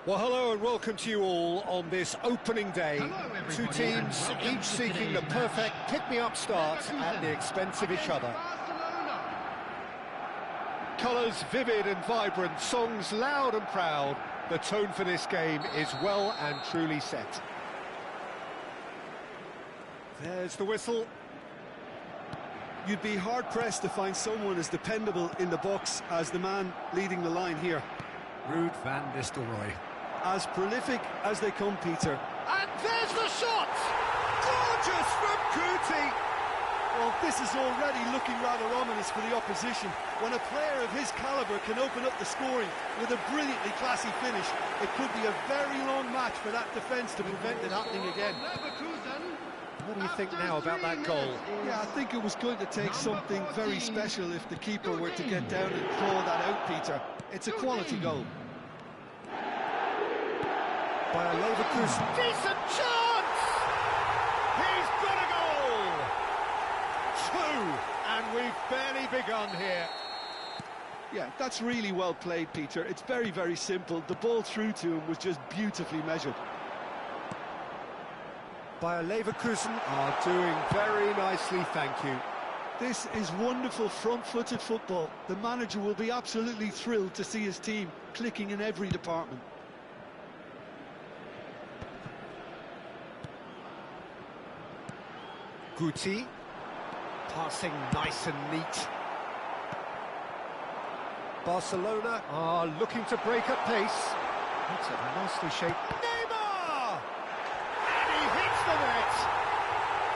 Well, hello and welcome to you all on this opening day. Two teams, each seeking the perfect pick-me-up start at the expense of each other. Colours vivid and vibrant, songs loud and proud. The tone for this game is well and truly set. There's the whistle. You'd be hard-pressed to find someone as dependable in the box as the man leading the line here. Ruud van Nistelrooy. As prolific as they come, Peter. And there's the shot! Gorgeous from Guti! Well, this is already looking rather ominous for the opposition. When a player of his calibre can open up the scoring with a brilliantly classy finish, it could be a very long match for that defence to prevent it happening again. What do you think now about that goal? Yeah, I think it was going to take something very special if the keeper were to get down and claw that out, Peter. It's a quality goal. By a Leverkusen. Decent chance! He's got a goal! Two, and we've barely begun here. Yeah, that's really well played, Peter. It's very, very simple. The ball through to him was just beautifully measured. Bayer Leverkusen are doing very nicely, thank you. This is wonderful front-footed football. The manager will be absolutely thrilled to see his team clicking in every department. Guti, passing nice and neat. Barcelona are looking to break at pace. That's a nicely shaped... Neymar! And he hits the net!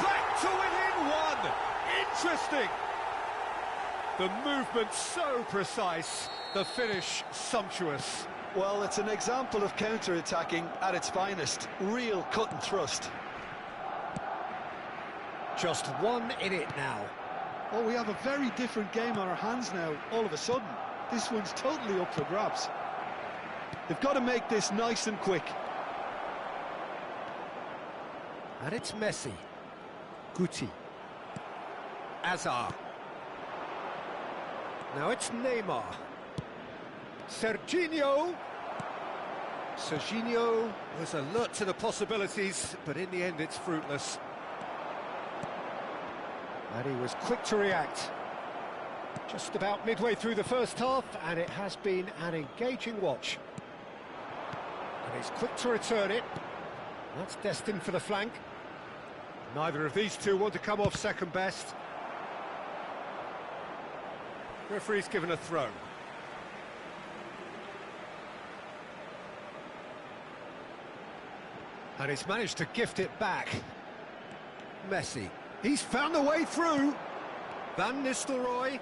Back to within one! Interesting! The movement so precise, the finish sumptuous. Well, it's an example of counter-attacking at its finest. Real cut and thrust. Just one in it now. Oh, we have a very different game on our hands now, all of a sudden. This one's totally up for grabs. They've got to make this nice and quick. And it's Messi. Guti. Azar. Now it's Neymar. Serginho. Serginho was alert to the possibilities, but in the end it's fruitless. And he was quick to react. Just about midway through the first half, and it has been an engaging watch. And he's quick to return it. That's destined for the flank. Neither of these two want to come off second best. Referee's given a throw. And he's managed to gift it back. Messi. He's found the way through. Van Nistelrooy.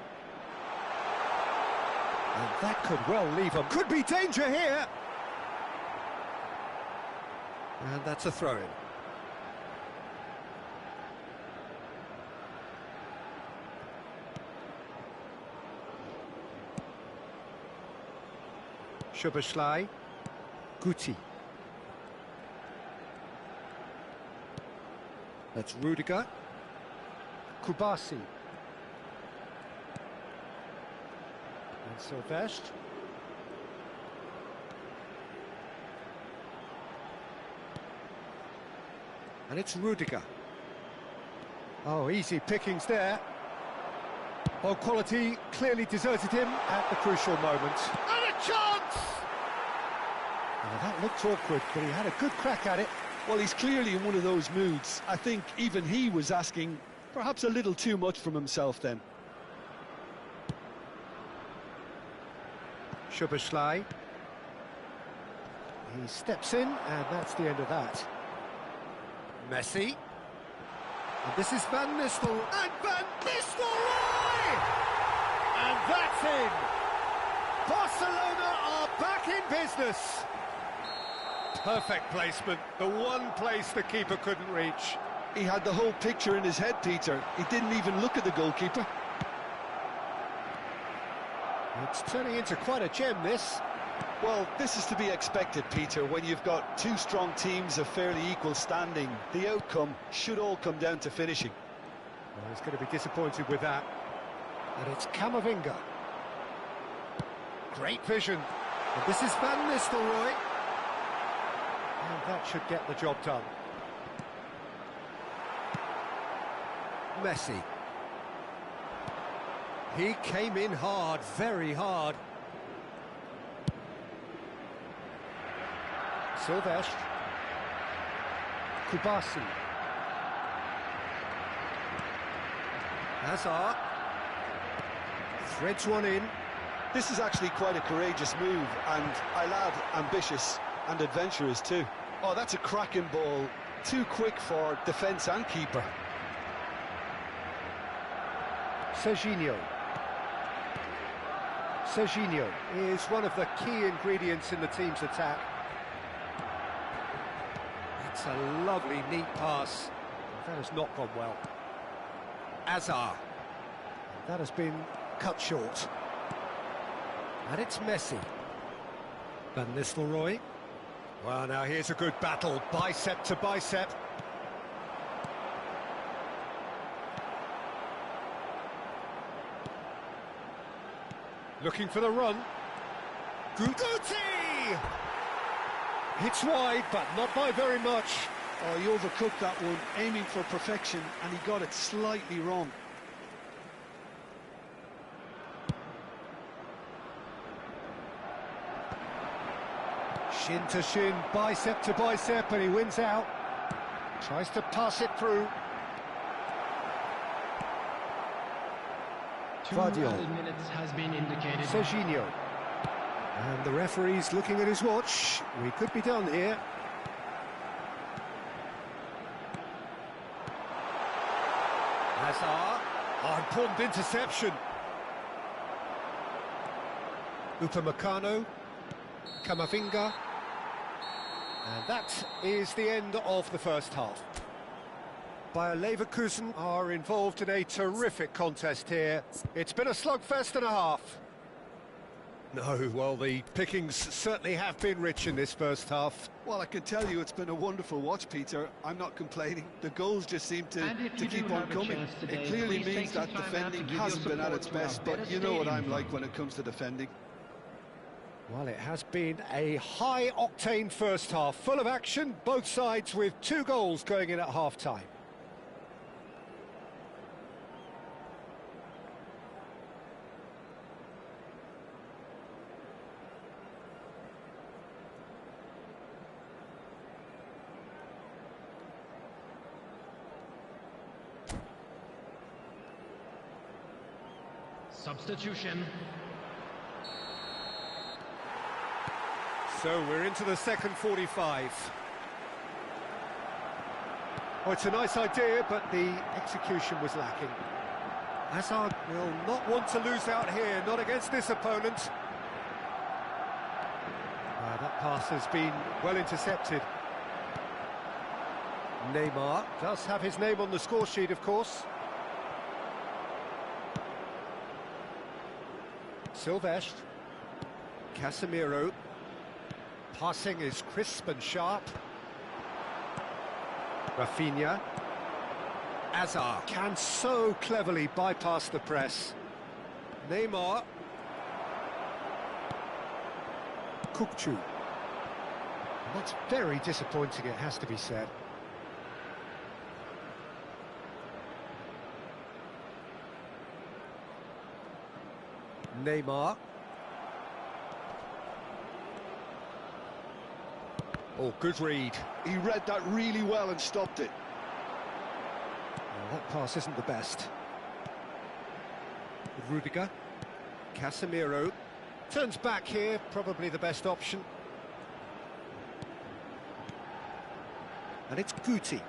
And that could well leave him. Could be danger here. And that's a throw-in. Szoboszlai. Guti. That's Rudiger. Kubasi. And Silvestre. And it's Rudiger. Oh, easy pickings there. Oh, quality clearly deserted him at the crucial moment. And a chance! Oh, that looked awkward, but he had a good crack at it. Well, he's clearly in one of those moods. I think even he was asking perhaps a little too much from himself then. Szoboszlai. He steps in, and that's the end of that. Messi. And this is Van Nistelrooy. And Van Nistelrooy! And that's in! Barcelona are back in business. Perfect placement, the one place the keeper couldn't reach. He had the whole picture in his head, Peter. He didn't even look at the goalkeeper. It's turning into quite a gem, this. Well, this is to be expected, Peter, when you've got two strong teams of fairly equal standing. The outcome should all come down to finishing. Well, he's going to be disappointed with that. And it's Camavinga. Great vision. And this is Van Nistelrooy. And that should get the job done. Messi. He came in hard, very hard. Silvestre. Kubasi. Hazard. Threads one in. This is actually quite a courageous move, and I'll add ambitious and adventurous too. Oh, that's a cracking ball. Too quick for defence and keeper. Serginho. Serginho is one of the key ingredients in the team's attack. It's a lovely, neat pass. That has not gone well. Hazard. That has been cut short. And it's Messi. Van Nistelrooy. Well, now here's a good battle, bicep to bicep. Looking for the run. Guti! Hits wide, but not by very much. Oh, he overcooked that one, aiming for perfection, and he got it slightly wrong. Shin to shin, bicep to bicep, and he wins out. Tries to pass it through. 2 minutes has been indicated. Serginho. And the referee's looking at his watch. We could be done here. Hazard. Oh, important interception. Upamecano. Camavinga. And that is the end of the first half. Bayer Leverkusen are involved in a terrific contest here. It's been a slugfest and a half. No, well, the pickings certainly have been rich in this first half. Well, I can tell you it's been a wonderful watch, Peter. I'm not complaining. The goals just seem to keep on coming. It clearly means that defending hasn't been at its best, but you know what I'm like when it comes to defending. Well, it has been a high-octane first half, full of action, both sides with 2 goals going in at half-time. Substitution. So we're into the second 45. Oh, it's a nice idea, but the execution was lacking. Hazard will not want to lose out here, not against this opponent. That pass has been well intercepted. Neymar does have his name on the score sheet, of course. Silvestre. Casemiro. Passing is crisp and sharp. Rafinha. Hazard can so cleverly bypass the press. Neymar. Kukçu. That's very disappointing, it has to be said. Neymar. Oh, good read. He read that really well and stopped it. Well, that pass isn't the best. Rudiger. Casemiro. Turns back here, probably the best option. And it's Guti.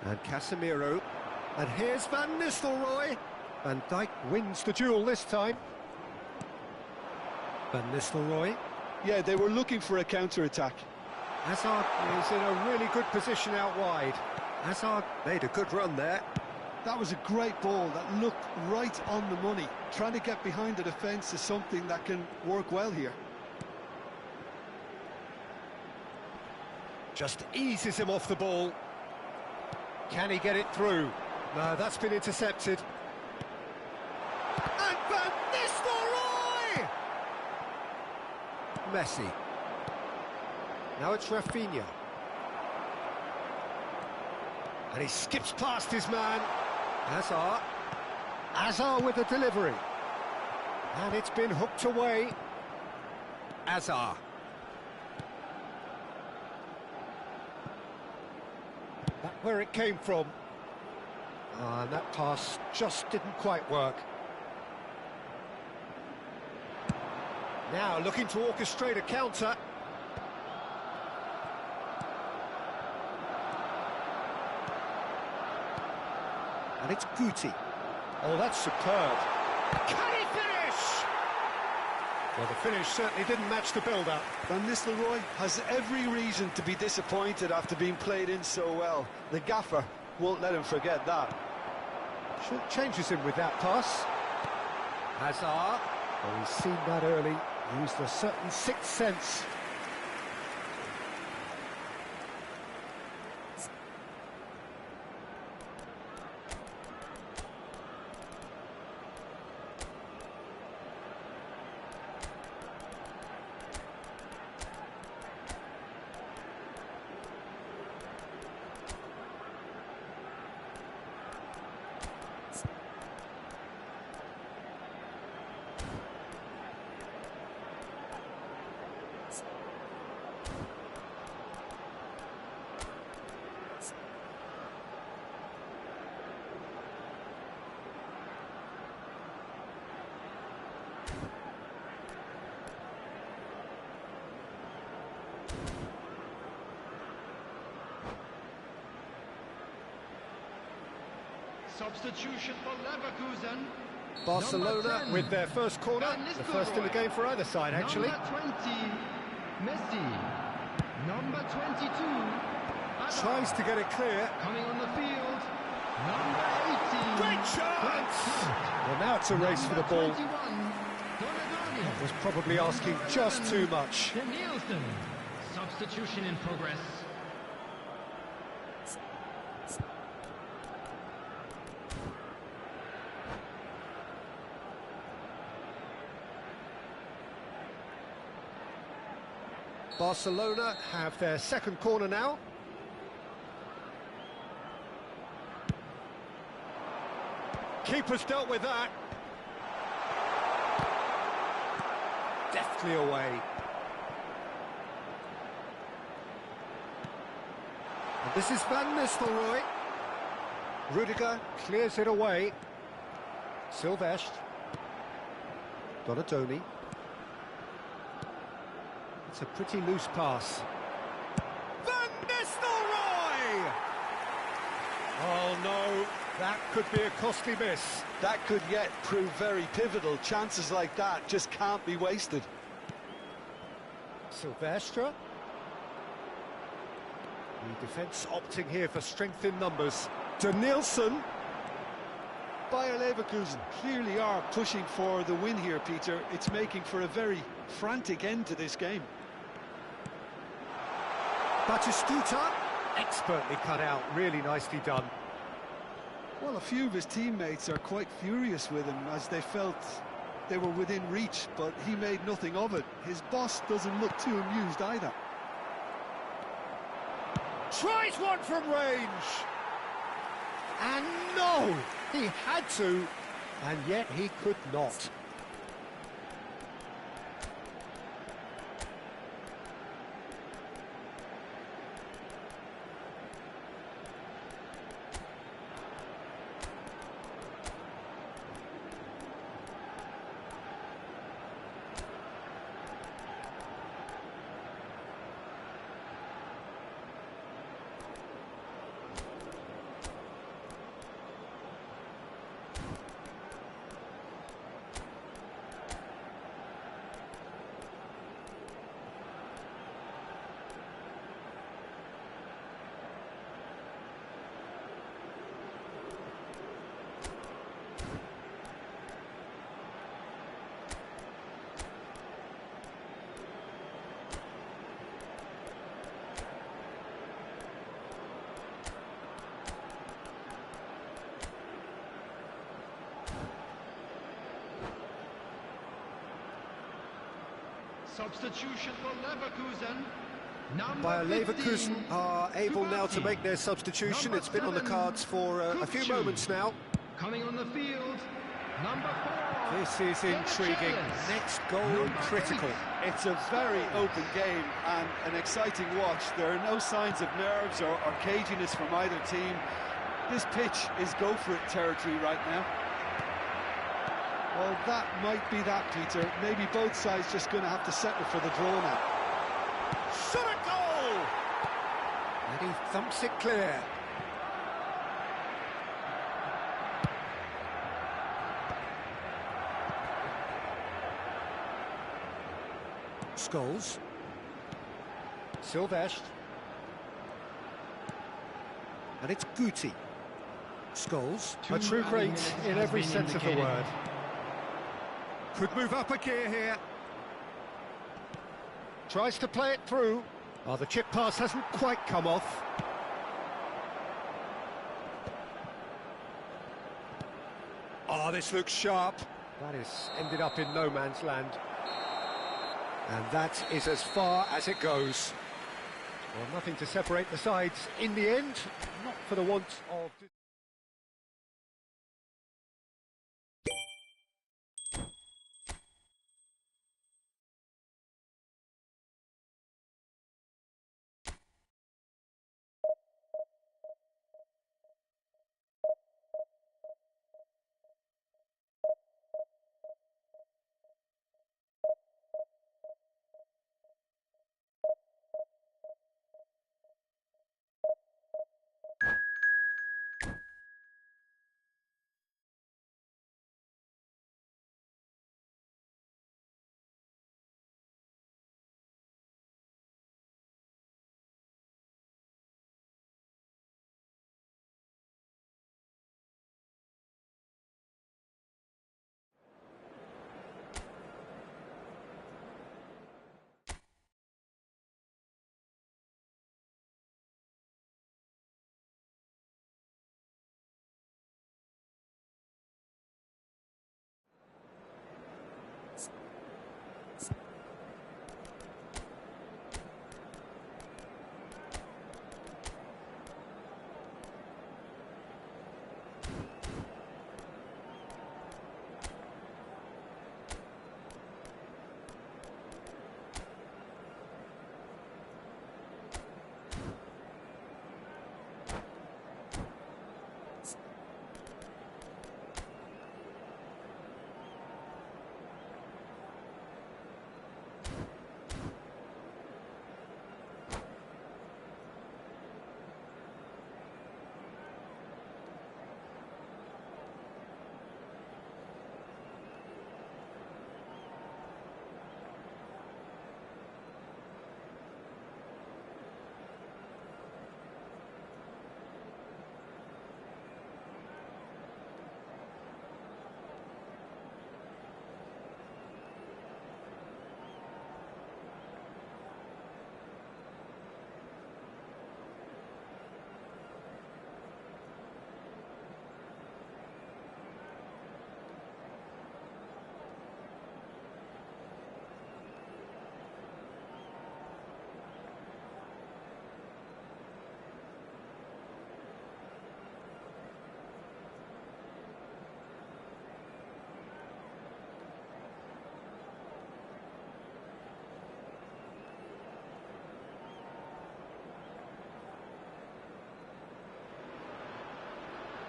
And Casemiro. And here's Van Nistelrooy. Van Dijk wins the duel this time. Van Nistelrooy. Yeah, they were looking for a counter-attack. Hazard is in a really good position out wide. Hazard made a good run there. That was a great ball that looked right on the money. Trying to get behind the defence is something that can work well here. Just eases him off the ball. Can he get it through? No, that's been intercepted. And Van Nistelrooy! Messi. Now it's Rafinha. And he skips past his man. Hazard. Hazard with the delivery. And it's been hooked away. Hazard. That's where it came from. And that pass just didn't quite work. Now looking to orchestrate a counter. And it's Guti. Oh, that's superb. Can he finish? Well, the finish certainly didn't match the build-up. Van Nistelrooy has every reason to be disappointed after being played in so well. The gaffer won't let him forget that. Short changes him with that pass. Hazard. Oh, he's seen that early. Used a certain sixth sense. Substitution for Leverkusen. Barcelona with their first corner, the first in the game for either side, actually. Number 20, Messi. Number 22, Hazard. Tries to get it clear. Coming on the field, number 18. Great chance! Well, now it's a race for the ball. 21, Donadoni. Was probably asking just too much. Nielsen. Substitution in progress. Barcelona have their second corner now. Keeper's dealt with that. Deftly away. And this is Van Nistelrooy. Rudiger clears it away. Silvestre. Donadoni. It's a pretty loose pass. Van Nistelrooy! Oh no, that could be a costly miss. That could yet prove very pivotal. Chances like that just can't be wasted. Silvestre. The defence opting here for strength in numbers. To Nielsen. Bayer Leverkusen clearly are pushing for the win here, Peter. It's making for a very frantic end to this game. Batistuta, expertly cut out, really nicely done. Well, a few of his teammates are quite furious with him as they felt they were within reach, but he made nothing of it. His boss doesn't look too amused either. Tries one from range! And no! He had to, and yet he could not. Substitution for Leverkusen. Number Bayer 15, Leverkusen are able now to make their substitution. Number It's been on the 7, cards for a few Kukcu. moments now. Coming on the field, number 4. This is intriguing. Demichelis. Next goal Number critical. 8. It's a very open game and an exciting watch. There are no signs of nerves or caginess from either team. This pitch is go-for-it territory right now. Well, that might be that, Peter. Maybe both sides just going to have to settle for the draw now. Shot a goal! And he thumps it clear. Scholes. Silvestre. And it's Guti. Scholes. A true great in every sense of the word. Could move up a gear here. Tries to play it through. Oh, the chip pass hasn't quite come off. Oh, this looks sharp. That is ended up in no man's land. And that is as far as it goes. Well, nothing to separate the sides in the end, not for the want of...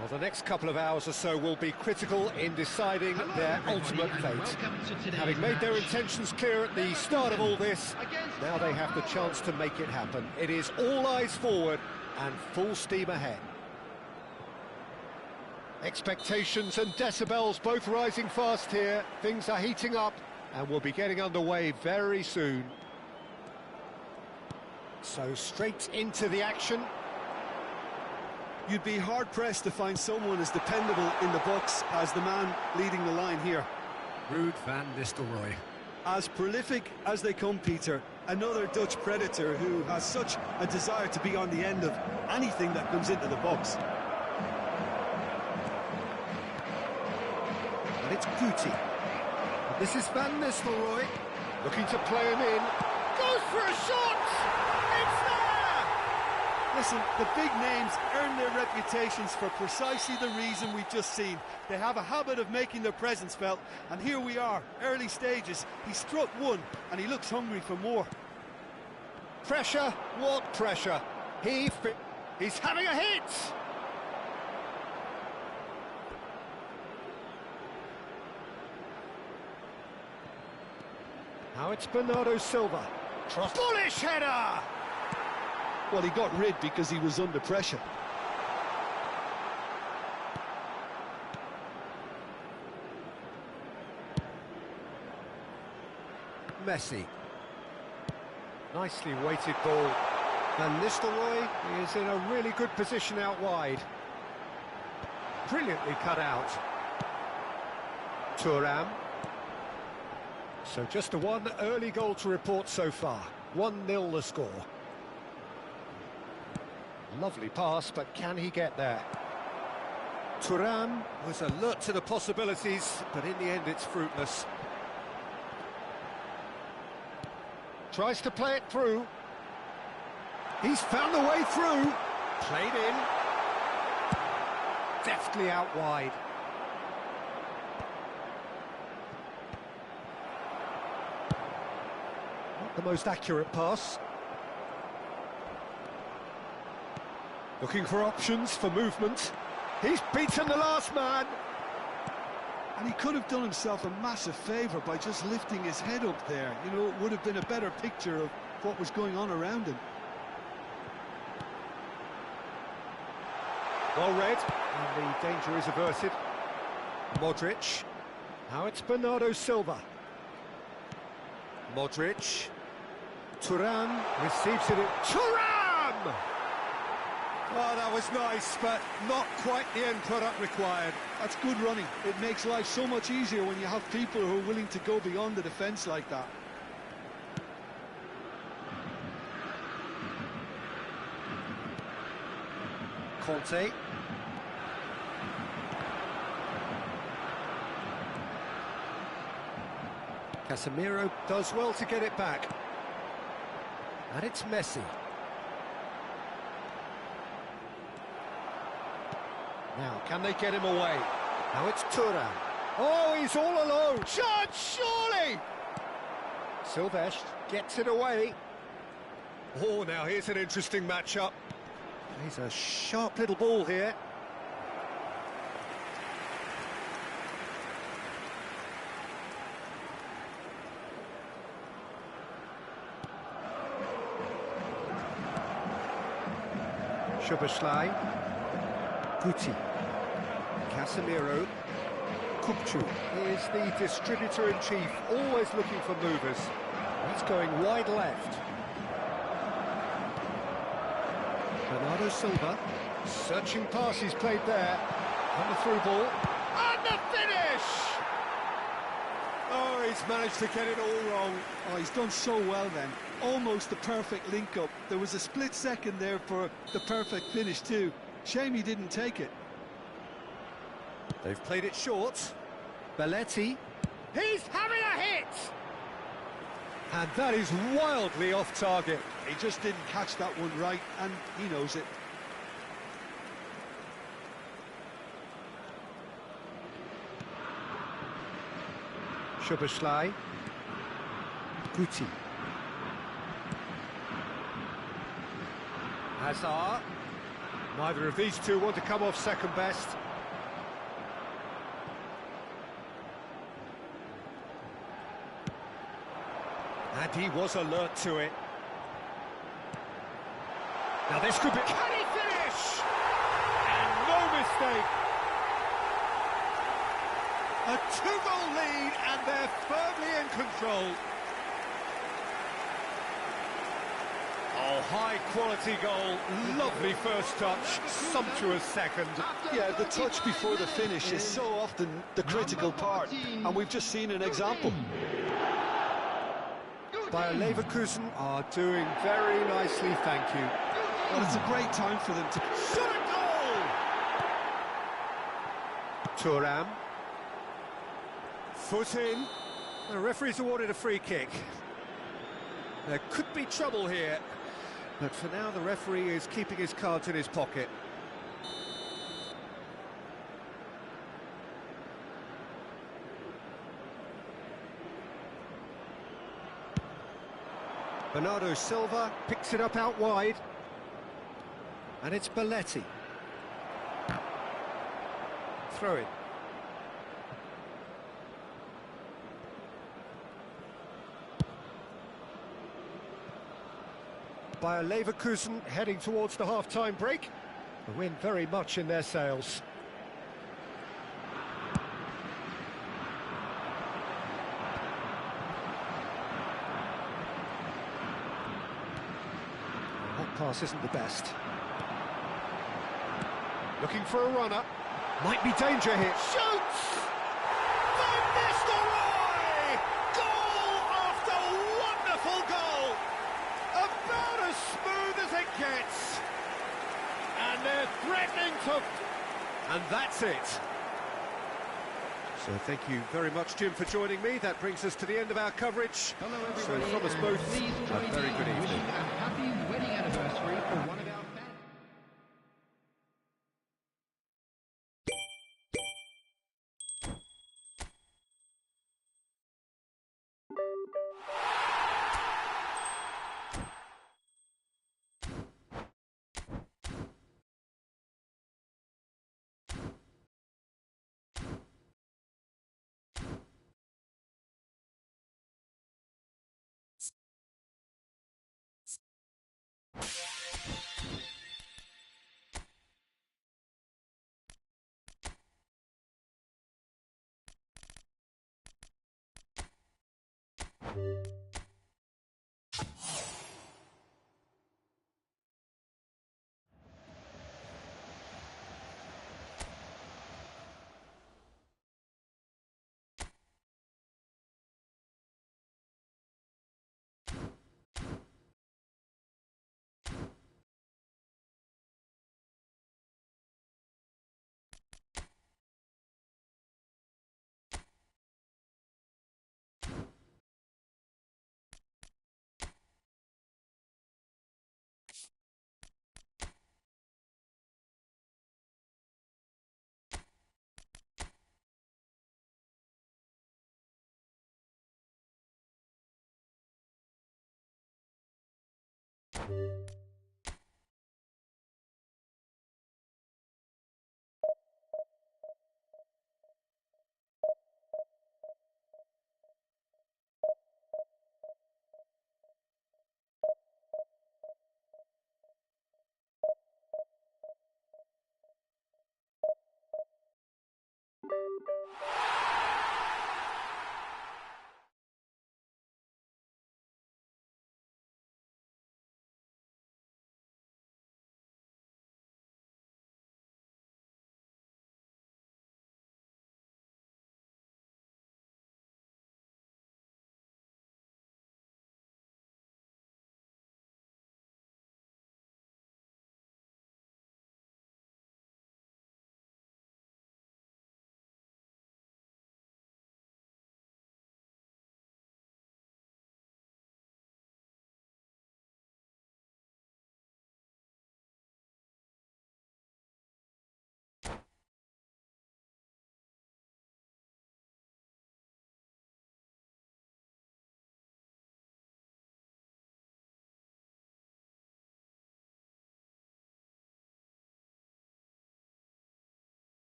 Well, the next couple of hours or so will be critical in deciding their ultimate fate. Having made their intentions clear at the start of all this, now they have the chance to make it happen. It is all eyes forward and full steam ahead. Expectations and decibels both rising fast here. Things are heating up and we'll be getting underway very soon. So straight into the action. You'd be hard-pressed to find someone as dependable in the box as the man leading the line here. Ruud van Nistelrooy. As prolific as they come, Peter, another Dutch predator who has such a desire to be on the end of anything that comes into the box. And it's Guti. This is Van Nistelrooy, looking to play him in. Goes for a shot! Listen, the big names earn their reputations for precisely the reason we've just seen. They have a habit of making their presence felt, and here we are, early stages. He struck one, and he looks hungry for more. Pressure, what pressure? He's having a hit! Now it's Bernardo Silva. Bullish header! Well, he got rid because he was under pressure. Messi. Nicely weighted ball. And Nistelrooy is in a really good position out wide. Brilliantly cut out. Thuram. So just a one early goal to report so far. 1-0 the score. Lovely pass, but can he get there? Thuram was alert to the possibilities, but in the end it's fruitless. Tries to play it through. He's found the way through. Played in. Deftly out wide. Not the most accurate pass. Looking for options for movement. He's beaten the last man. And he could have done himself a massive favour by just lifting his head up there. You know, it would have been a better picture of what was going on around him. Well read, and the danger is averted. Modric. Now it's Bernardo Silva. Modric. Thuram receives it in. Thuram! Oh, that was nice, but not quite the end product required. That's good running. It makes life so much easier when you have people who are willing to go beyond the defence like that. Conte. Casemiro does well to get it back. And it's Messi. Now, can they get him away? Now it's Thuram. Oh, he's all alone. Chance, surely! Silvestre gets it away. Oh, now here's an interesting matchup. He's a sharp little ball here. Szoboszlai. Guti. Casemiro. Kupchu is the distributor-in-chief, always looking for movers. He's going wide left. Bernardo Silva. Searching pass he's played there. On the through ball. And the finish! Oh, he's managed to get it all wrong. Oh, he's done so well then. Almost the perfect link-up. There was a split second there for the perfect finish too. Shame he didn't take it. They've played it short. Belletti. He's having a hit! And that is wildly off target. He just didn't catch that one right, and he knows it. Szoboszlai. Guti. Hazard. Neither of these two want to come off second best. And he was alert to it. Now this could be... Can he finish? And no mistake. A 2-goal lead, and they're firmly in control. Oh, high-quality goal. Lovely first touch. Sumptuous second. Yeah, the touch before the finish is so often the critical part, and we've just seen an example. Bayer Leverkusen are doing very nicely, thank you. Well, it's a great time for them to... Shot a goal! Thuram. Foot in. The referee's awarded a free kick. There could be trouble here. But for now, the referee is keeping his cards in his pocket. Bernardo Silva picks it up out wide. And it's Belletti. Throw in. Bayer Leverkusen heading towards the half-time break. The wind very much in their sails. That pass isn't the best. Looking for a runner. Might be danger here. Shoots! Van Nistelrooy! Goal after wonderful goal! About as smooth as it gets. And they're threatening to... And that's it. So thank you very much, Jim, for joining me. That brings us to the end of our coverage. Hello, So everybody. from us both, Please a join very me good in evening. wishing a happy wedding anniversary for one of our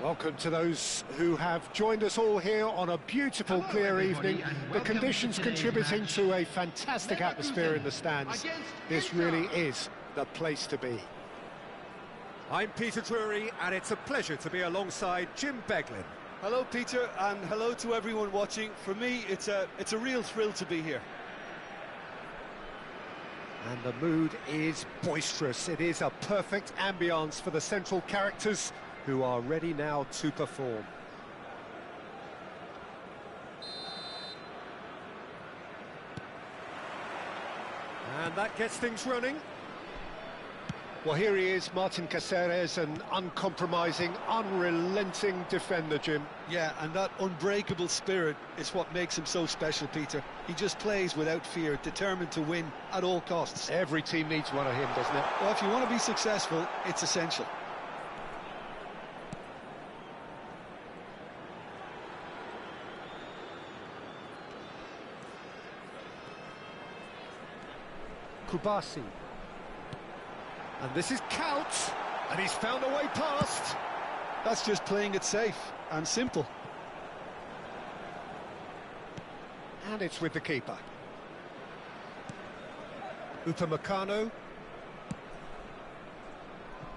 Welcome to those who have joined us all here on a beautiful, clear evening. The conditions contributing to a fantastic atmosphere in the stands. This really is the place to be. I'm Peter Drury, and it's a pleasure to be alongside Jim Beglin. Hello, Peter, and hello to everyone watching. For me, it's a real thrill to be here. And the mood is boisterous. It is a perfect ambience for the central characters who are ready now to perform. And that gets things running. Well, here he is, Martin Caceres, an uncompromising, unrelenting defender, Jim. Yeah, and that unbreakable spirit is what makes him so special, Peter. He just plays without fear, determined to win at all costs. Every team needs one of him, doesn't it? Well, if you want to be successful, it's essential. Kubasi. And this is Couch, and he's found a way past. That's just playing it safe and simple. And it's with the keeper. Upamecano.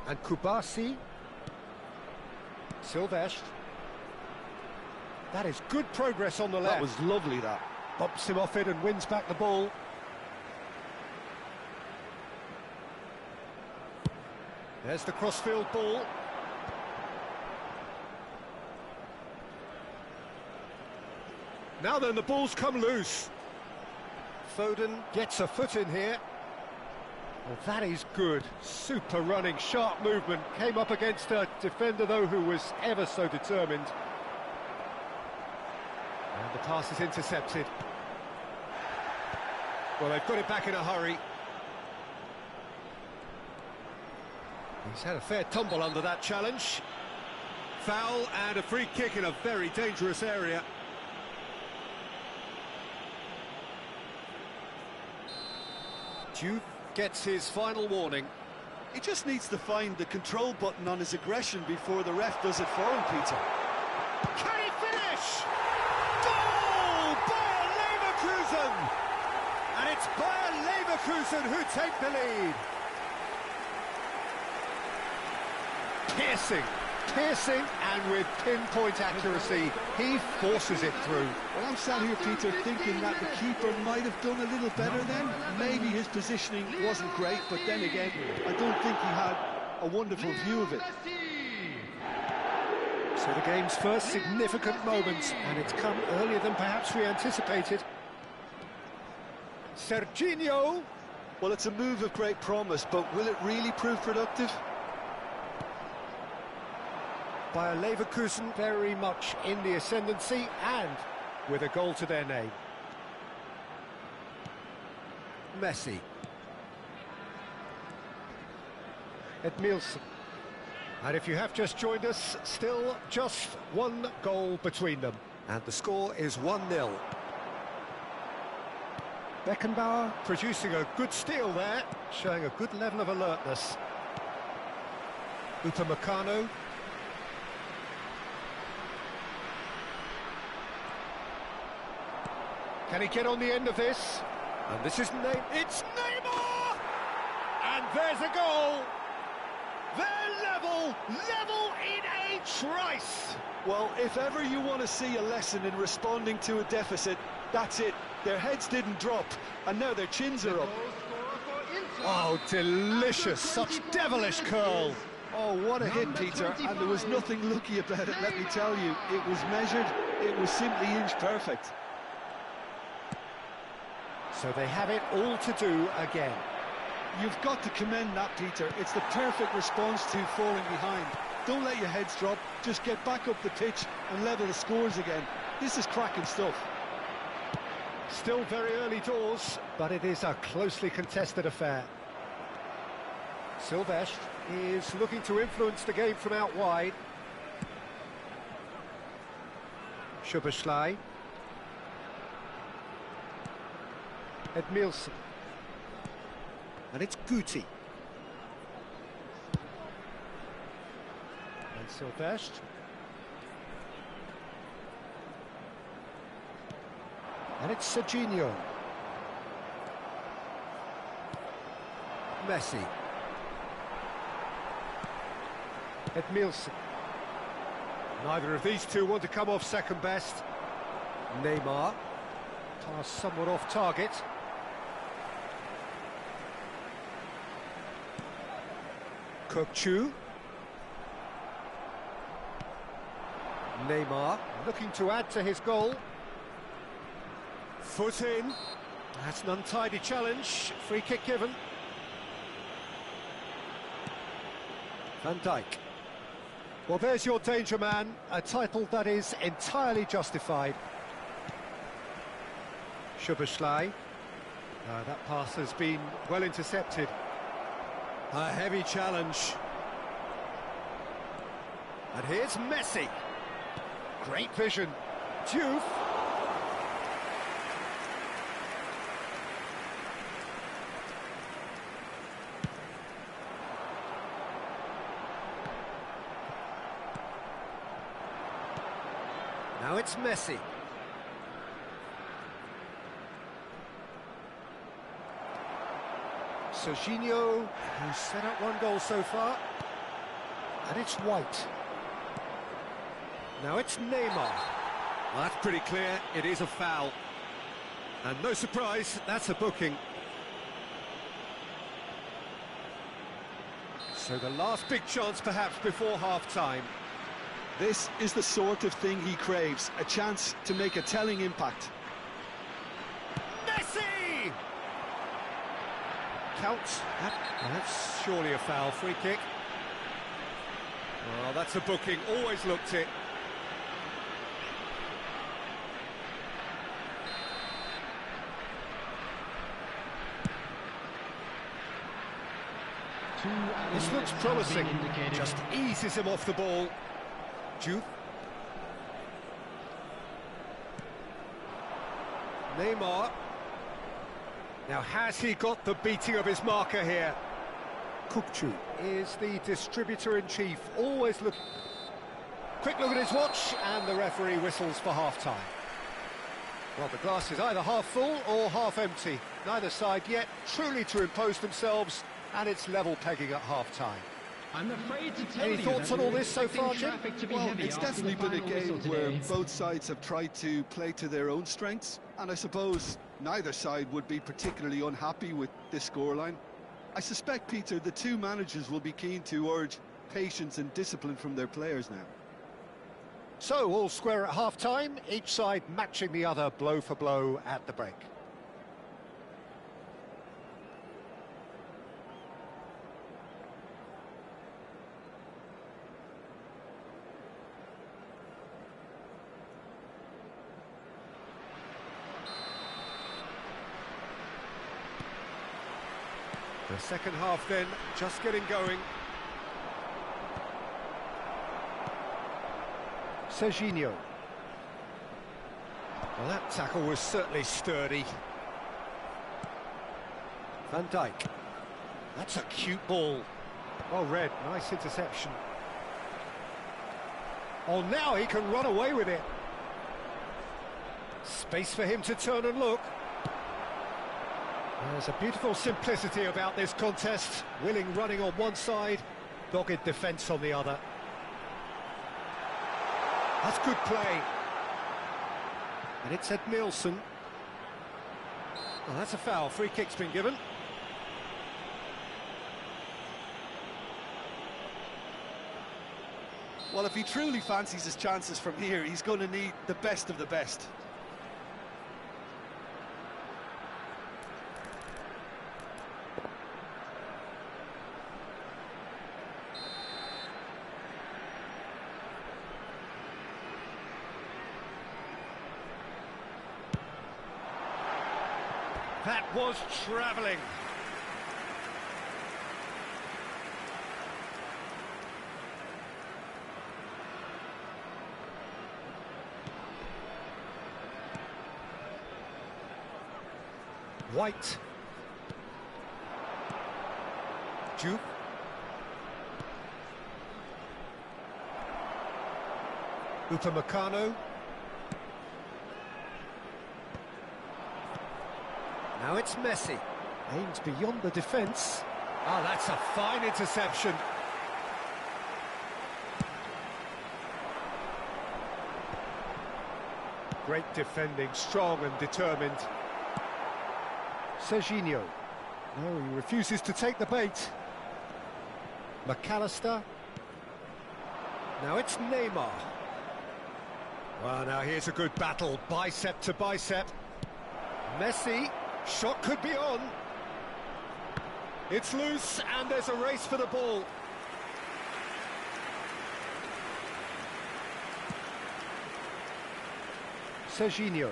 And Kubasi. Silvestre. That is good progress on the left. That was lovely, that. Bumps him off it and wins back the ball. There's the crossfield ball. Now then, the ball's come loose. Foden gets a foot in here. Well, that is good. Super running, sharp movement. Came up against a defender, though, who was ever so determined. And the pass is intercepted. Well, they've got it back in a hurry. He's had a fair tumble under that challenge. Foul and a free kick in a very dangerous area. Juve gets his final warning. He just needs to find the control button on his aggression before the ref does it for him, Peter. Can he finish? Goal! Bayer Leverkusen! And it's Bayer Leverkusen who take the lead. Piercing, and with pinpoint accuracy, he forces it through. Well, I'm sat here, Peter, thinking that the keeper might have done a little better then. Maybe his positioning wasn't great, but then again, I don't think he had a wonderful view of it. So the game's first significant moment, and it's come earlier than perhaps we anticipated. Serginho. Well, it's a move of great promise, but will it really prove productive? Bayer Leverkusen very much in the ascendancy and with a goal to their name. Messi. Edmilson. And if you have just joined us, still just one goal between them. And the score is 1-0. Beckenbauer producing a good steal there, showing a good level of alertness. Upamecano. Can he get on the end of this? And this is it's Neymar! And there's a goal! They're level in a trice! Well, if ever you want to see a lesson in responding to a deficit, that's it. Their heads didn't drop, and now their chins are up. Oh, delicious, such devilish curl. Oh, what a hit, Peter, and there was nothing lucky about it, let me tell you. It was measured, it was simply inch perfect. So they have it all to do again. You've got to commend that, Peter. It's the perfect response to falling behind. Don't let your heads drop, just get back up the pitch and level the scores again. This is cracking stuff. Still very early doors, but it is a closely contested affair. Silvestre is looking to influence the game from out wide. Szoboszlai. Edmilson. And it's Guti. And Silvestre. And it's Serginho. Messi. Edmilson. Neither of these two want to come off second best. Neymar. Pass somewhat off target. Kökçü. Neymar looking to add to his goal. Foot in. That's an untidy challenge. Free kick given. Van Dijk. Well, there's your danger man. A title that is entirely justified. Szoboszlai. That pass has been well intercepted. A heavy challenge. And here's Messi. Great vision. Diouf. Now it's Messi. Serginho, who's set up one goal so far. And it's White. Now it's Neymar. Well, that's pretty clear, it is a foul. And no surprise, that's a booking. So the last big chance perhaps before half-time. This is the sort of thing he craves, a chance to make a telling impact. Messi! Counts. That's surely a foul. Free kick. Well, that's a booking. Always looked it. This looks promising. Just eases him off the ball. Diouf. Neymar. Now, has he got the beating of his marker here? Kökçü is the distributor-in-chief, always look... Quick look at his watch, and the referee whistles for half-time. Well, the glass is either half full or half empty. Neither side yet truly to impose themselves, and it's level pegging at half-time. I'm afraid to tell Any you thoughts that on all we're this so far, expecting Jim? traffic to be Well, heavy it's after definitely the been a final whistle game where today. both sides have tried to play to their own strengths, and I suppose neither side would be particularly unhappy with this scoreline. I suspect, Peter, the two managers will be keen to urge patience and discipline from their players now. So, all square at half-time, each side matching the other blow for blow at the break. The second half then, just getting going. Serginho. Well, that tackle was certainly sturdy. Van Dijk. That's a cute ball. Well read, nice interception. Oh, now he can run away with it. Space for him to turn and look. There's a beautiful simplicity about this contest. Willing running on one side, dogged defence on the other. That's good play. And it's Edmilson. Oh, that's a foul. Free kick's been given. Well, if he truly fancies his chances from here, he's going to need the best of the best. That was travelling. White. Diouf. Upamecano. Now it's Messi. Aims beyond the defence. Oh, that's a fine interception. Great defending, strong and determined. Serginho. No, he refuses to take the bait. McAllister. Now it's Neymar. Well, now here's a good battle, bicep to bicep. Messi, shot could be on. It's loose, and there's a race for the ball. Serginho.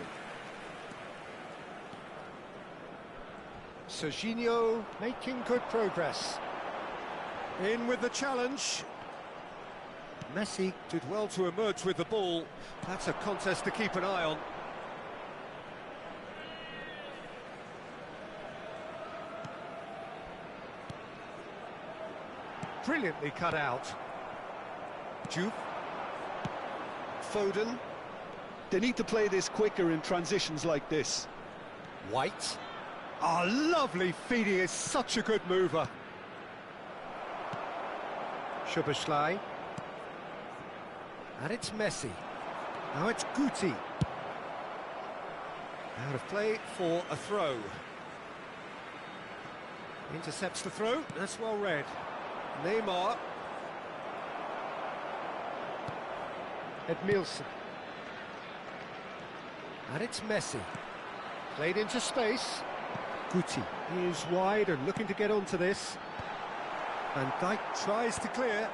Serginho making good progress. In with the challenge. Messi did well to emerge with the ball. That's a contest to keep an eye on. Brilliantly cut out. Juve. Foden. They need to play this quicker in transitions like this. White. Oh, lovely feed. He is such a good mover. Szoboszlai. And it's Messi. Now it's Guti. Out of play for a throw. Intercepts the throw. That's well read. Neymar. Edmilson. And it's Messi. Played into space. Guti is wide and looking to get onto this. Van Dijk tries to clear.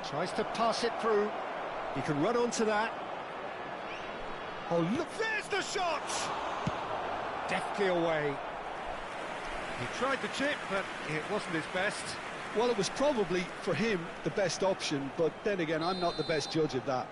Tries to pass it through. He can run onto that. Oh, look, there's the shot! Deftly away. He tried the chip, but it wasn't his best. Well, it was probably, for him, the best option, but then again, I'm not the best judge of that.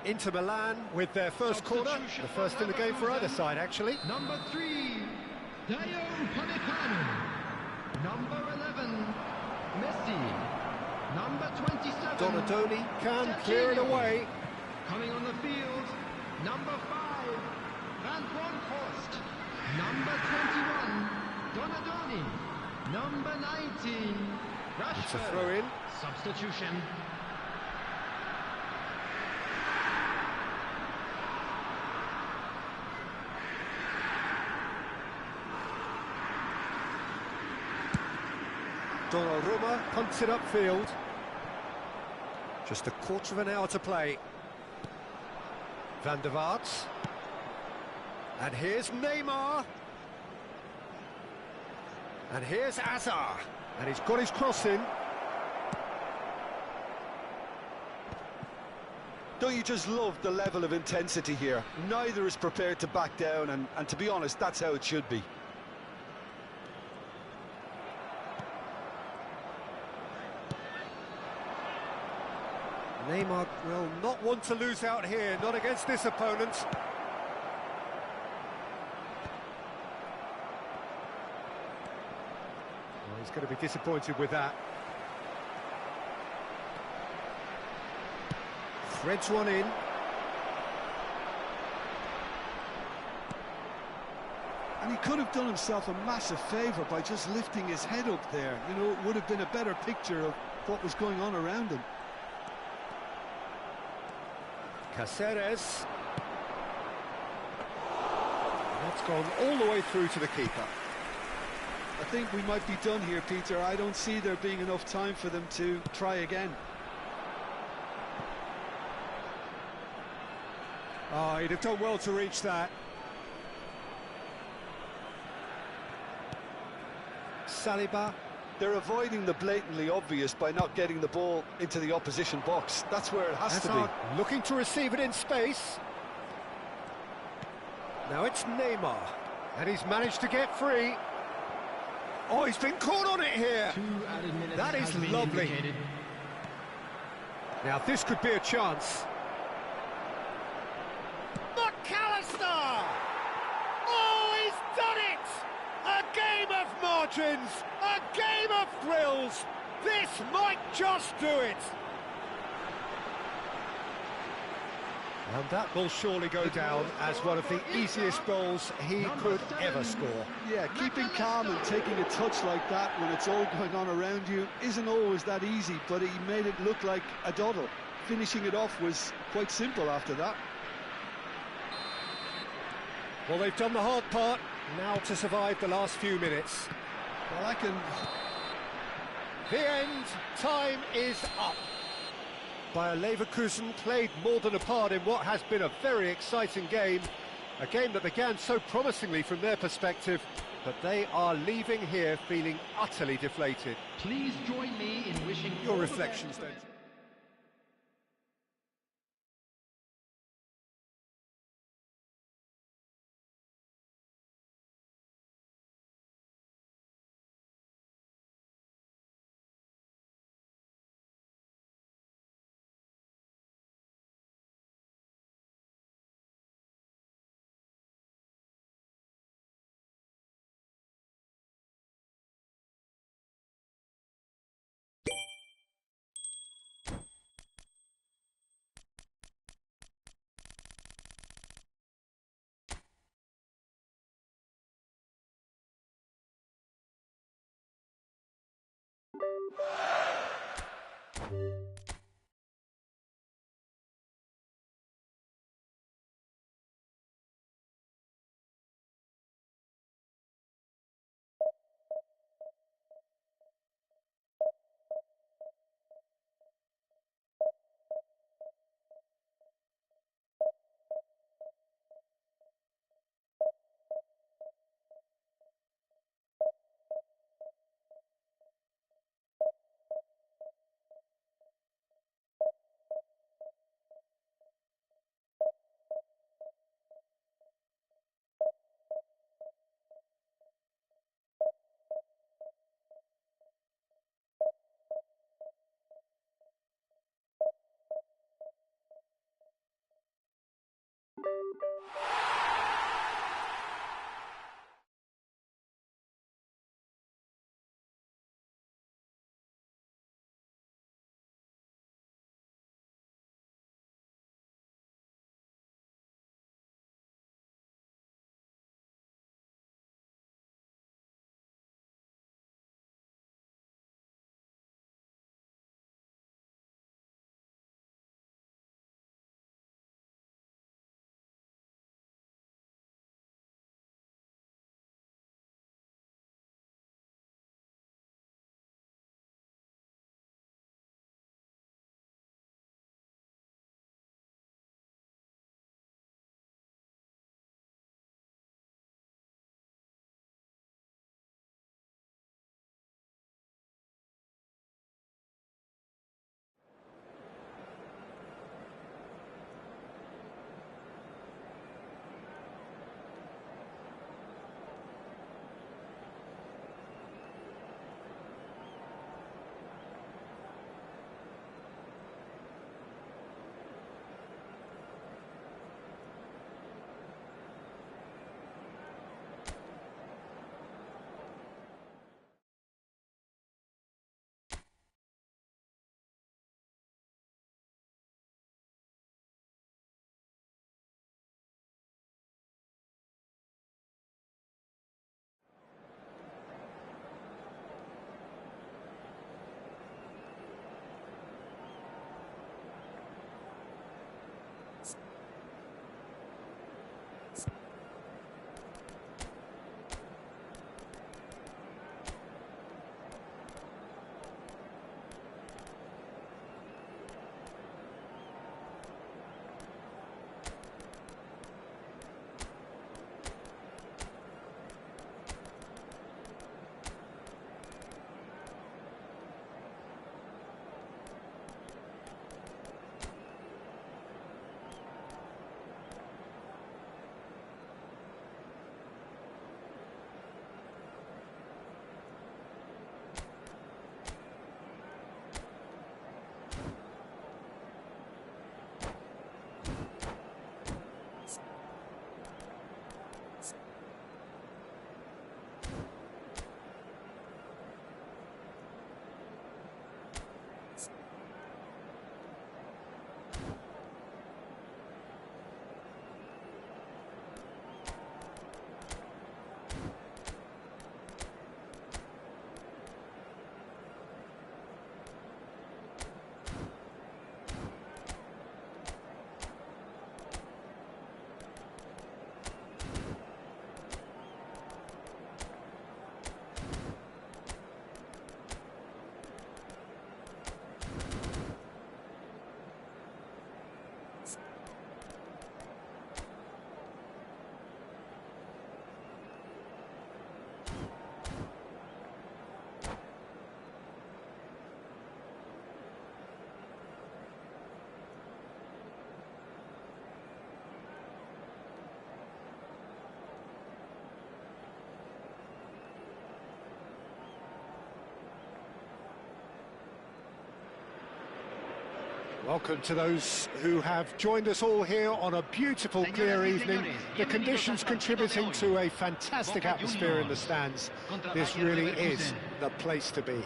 Inter Milan with their first corner, the first in the game for either side, actually. Number 3, Dayo Upamecano. Number 11, Messi. Number 27, Donadoni can clear it away. Coming on the field, number 5, Van Bronckhorst. Number 21, Donadoni. Number 19, Rashford. It's a throw-in. Substitution. Donnarumma punts it upfield. Just a quarter of an hour to play. Van der Vaart. And here's Neymar. And here's Azar. And he's got his cross in. Don't you just love the level of intensity here? Neither is prepared to back down, and to be honest, that's how it should be. Neymar will not want to lose out here, not against this opponent. Well, he's going to be disappointed with that. Threads one in. And he could have done himself a massive favour by just lifting his head up there. You know, it would have been a better picture of what was going on around him. Caceres. That's gone all the way through to the keeper. I think we might be done here, Peter. I don't see there being enough time for them to try again. Oh, he'd have done well to reach that. Saliba. They're avoiding the blatantly obvious by not getting the ball into the opposition box. That's where it has to be. Looking to receive it in space. Now it's Neymar. And he's managed to get free. Oh, he's been caught on it here. That is lovely. Now this could be a chance. McAllister! Oh, he's done it! A game of margins, a game of thrills. This might just do it. And that will surely go down as one of the easiest goals he could ever score. Yeah, keeping calm and taking a touch like that when it's all going on around you isn't always that easy, but he made it look like a doddle. Finishing it off was quite simple after that. Well, they've done the hard part, now to survive the last few minutes. Well, I can... The end, time is up. Bayer Leverkusen played more than a part in what has been a very exciting game. A game that began so promisingly from their perspective, but they are leaving here feeling utterly deflated. Please join me in wishing Your reflections then. Welcome to those who have joined us all here on a beautiful, clear evening. The conditions contributing to a fantastic atmosphere in the stands. This really is the place to be.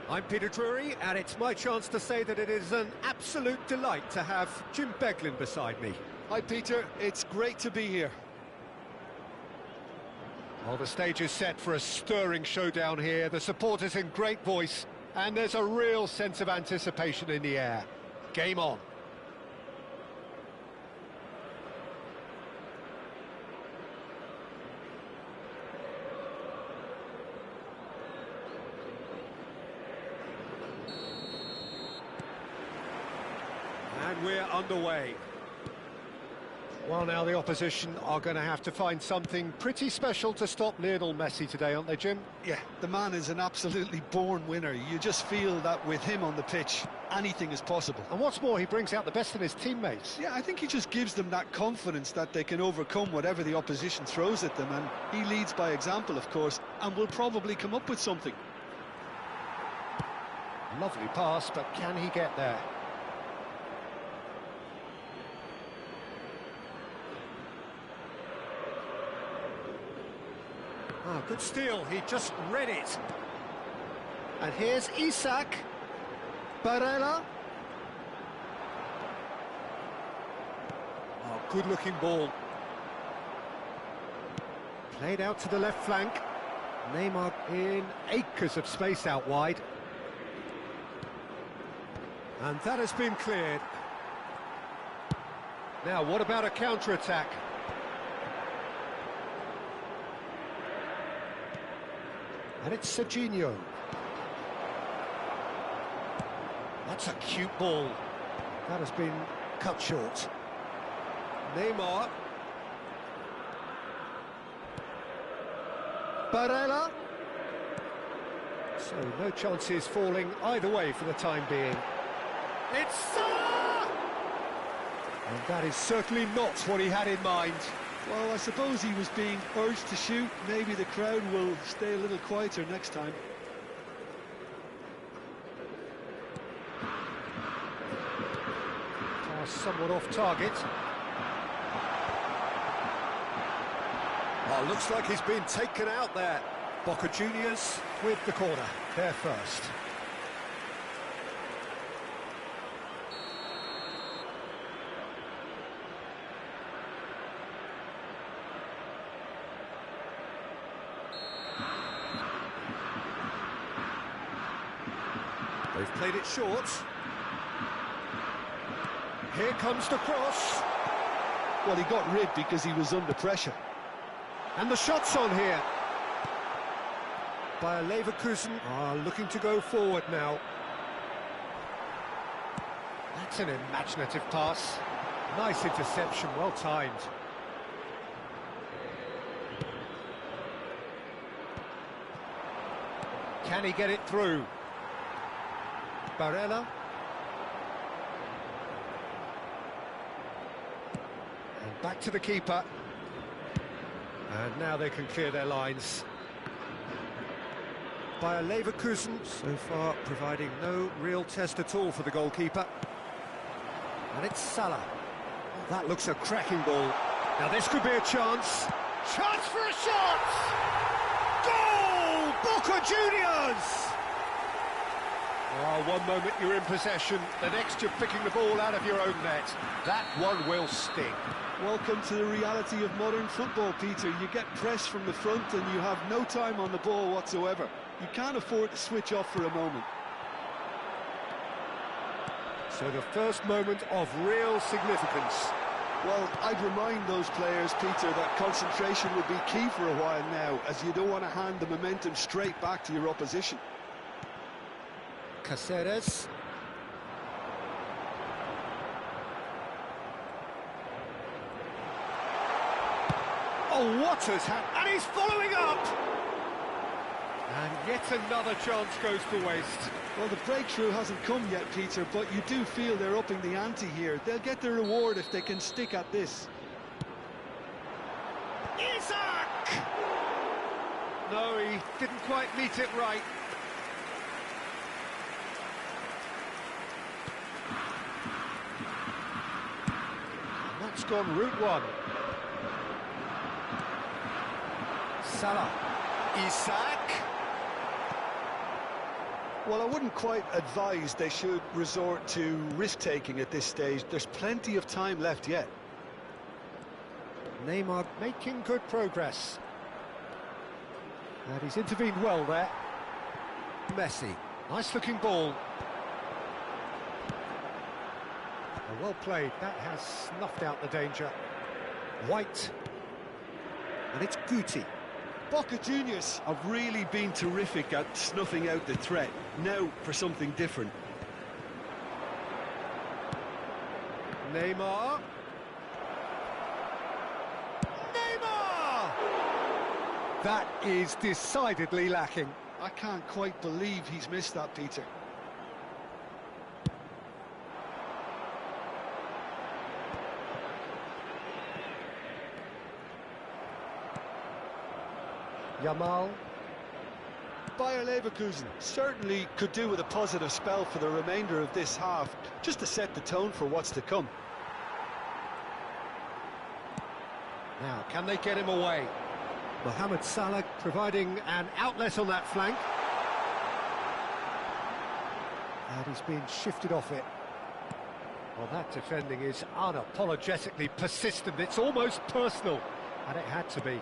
I'm Peter Drury, and it's my chance to say that it is an absolute delight to have Jim Beglin beside me. Hi Peter, it's great to be here. Well, the stage is set for a stirring showdown here. The supporters in great voice, and there's a real sense of anticipation in the air. Game on. And we're underway. Well, now the opposition are going to have to find something pretty special to stop Lionel Messi today, aren't they, Jim? Yeah, the man is an absolutely born winner. You just feel that with him on the pitch, anything is possible. And what's more, he brings out the best in his teammates. Yeah, I think he just gives them that confidence that they can overcome whatever the opposition throws at them, and he leads by example, of course, and will probably come up with something. Lovely pass, but can he get there? Oh, good steal, he just read it. And here's Isak. Barella. Oh, good-looking ball. Played out to the left flank. Neymar in acres of space out wide. And that has been cleared. Now, what about a counter-attack? And it's Serginho. That's a cute ball. That has been cut short. Neymar. Barella. So no chances falling either way for the time being. It's Salah! And that is certainly not what he had in mind. Well, I suppose he was being urged to shoot. Maybe the crowd will stay a little quieter next time. Pass somewhat off target. Oh, looks like he's been taken out there. Boca Juniors with the corner. They're first. They've played it short. Here comes the cross. Well, he got rid because he was under pressure. And the shot's on here. Bayer Leverkusen are looking to go forward now. That's an imaginative pass. Nice interception, well timed. Can he get it through? Barella. And back to the keeper. And now they can clear their lines. Bayer Leverkusen so far providing no real test at all for the goalkeeper. And it's Salah. Oh, that looks a cracking ball. Now this could be a chance. Chance for a shot! Goal! Boca Juniors! Oh, one moment you're in possession, the next you're picking the ball out of your own net. That one will sting. Welcome to the reality of modern football, Peter. You get pressed from the front and you have no time on the ball whatsoever. You can't afford to switch off for a moment. So the first moment of real significance. Well, I'd remind those players, Peter, that concentration would be key for a while now, as you don't want to hand the momentum straight back to your opposition. Caceres. Oh, what has happened? And he's following up! And yet another chance goes to waste. Well, the breakthrough hasn't come yet, Peter, but you do feel they're upping the ante here. They'll get their reward if they can stick at this. Isak! No, he didn't quite meet it right. gone route one. Salah. Isak. Well, I wouldn't quite advise they should resort to risk-taking at this stage. There's plenty of time left yet. Neymar making good progress. And he's intervened well there. Messi. Nice-looking ball. Well played. That has snuffed out the danger. White. And it's Guti. Boca Juniors have really been terrific at snuffing out the threat. Now for something different. Neymar. Neymar! That is decidedly lacking. I can't quite believe he's missed that, Peter. Yamal. Bayer Leverkusen certainly could do with a positive spell for the remainder of this half, just to set the tone for what's to come. Now, can they get him away? Mohamed Salah providing an outlet on that flank. And he's being shifted off it. Well, that defending is unapologetically persistent. It's almost personal, and it had to be.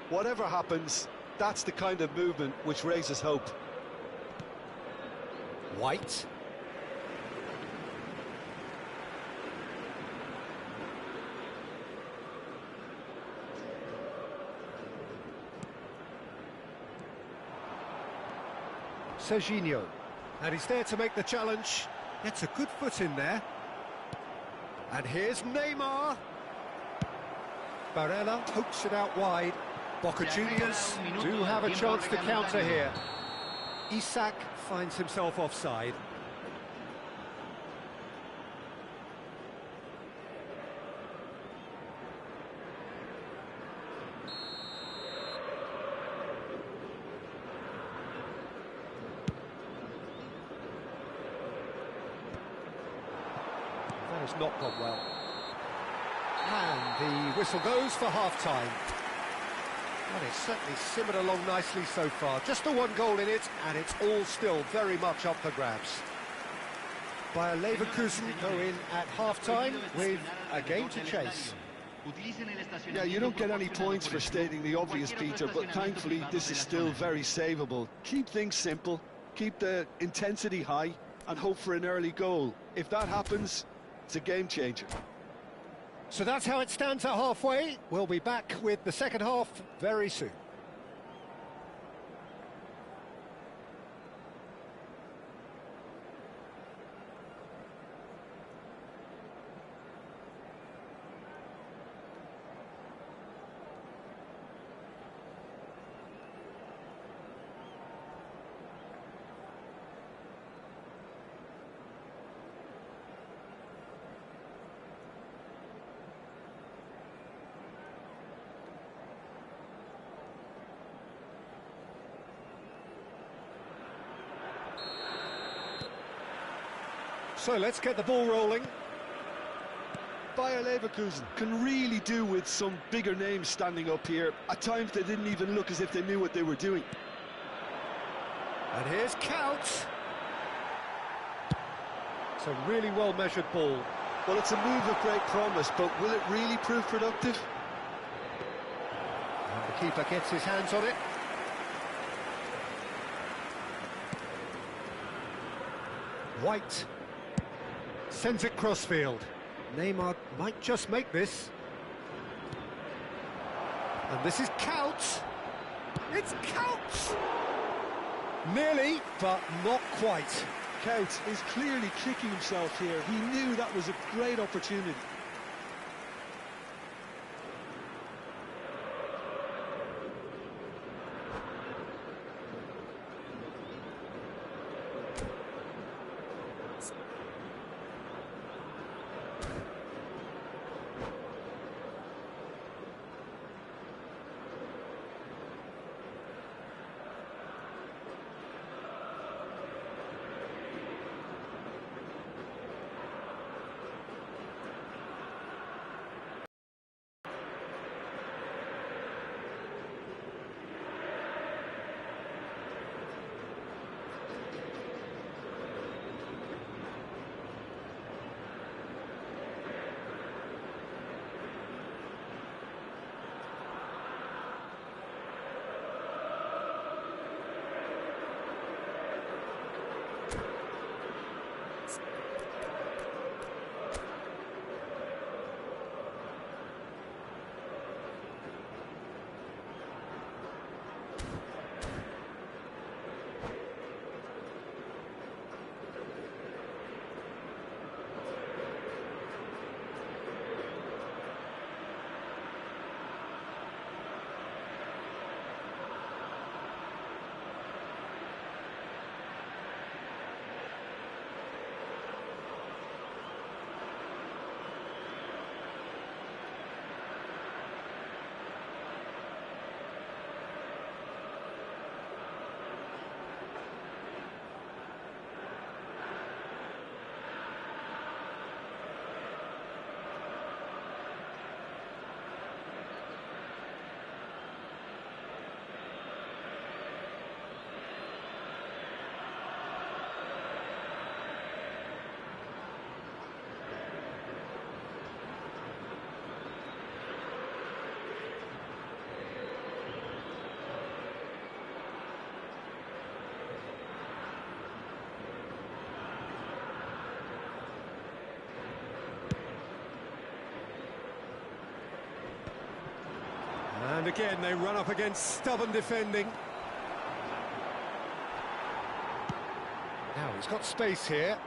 Whatever happens, that's the kind of movement which raises hope. White. Serginho. And he's there to make the challenge. Gets a good foot in there. And here's Neymar. Barella pokes it out wide. Boca Juniors do have a chance to counter here. Isak finds himself offside. That has not gone well. And the whistle goes for half-time. Well, it's certainly simmered along nicely so far. Just the one goal in it, and it's all still very much up for grabs. Bayer Leverkusen go in at half-time with a game to chase. Yeah, you don't get any points for stating the obvious, Peter, but thankfully this is still very savable. Keep things simple, keep the intensity high, and hope for an early goal. If that happens, it's a game changer. So that's how it stands at halfway. We'll be back with the second half very soon. So let's get the ball rolling. Bayer Leverkusen can really do with some bigger names standing up here. At times they didn't even look as if they knew what they were doing. And here's Couch. It's a really well-measured ball. Well, it's a move of great promise, but will it really prove productive? And the keeper gets his hands on it. White. Sends it crossfield. Neymar might just make this. And this is Couch. It's Couch! Nearly, but not quite. Couch is clearly kicking himself here. He knew that was a great opportunity. again, they run up against stubborn defending. Now he's got space here.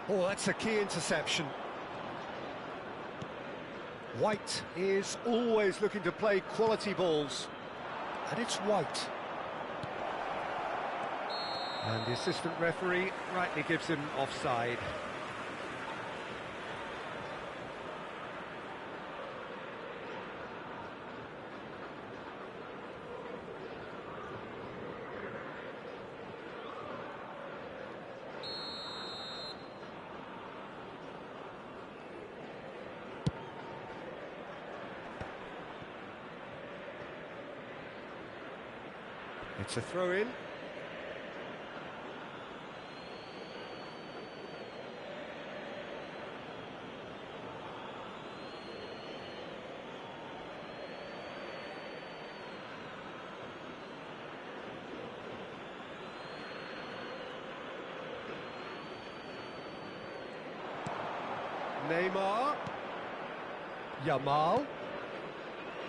Oh, that's a key interception. White is always looking to play quality balls. And it's White. And the assistant referee rightly gives him offside. It's a throw-in. Neymar. Yamal.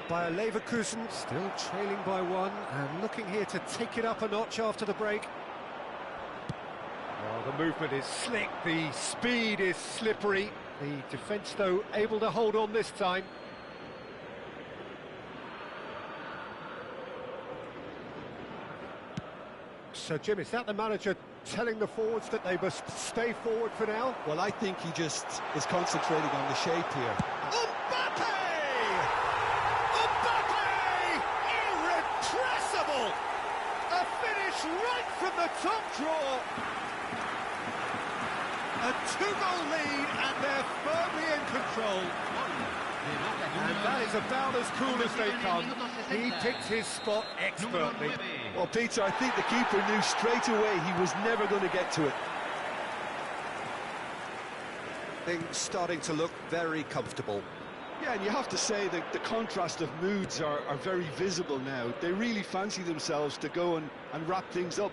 Bayer Leverkusen still trailing by one and looking here to take it up a notch after the break. Well, the movement is slick, the speed is slippery. The defence, though, able to hold on this time. So, Jim, is that the manager telling the forwards that they must stay forward for now? Well, I think he just is concentrating on the shape here. A finish right from the top draw. A two-goal lead and they're firmly in control. And that is about as cool as they come. He picked his spot expertly. Well, Peter, I think the keeper knew straight away he was never going to get to it. Things starting to look very comfortable. Yeah, and you have to say that the contrast of moods are very visible now. They really fancy themselves to go and wrap things up.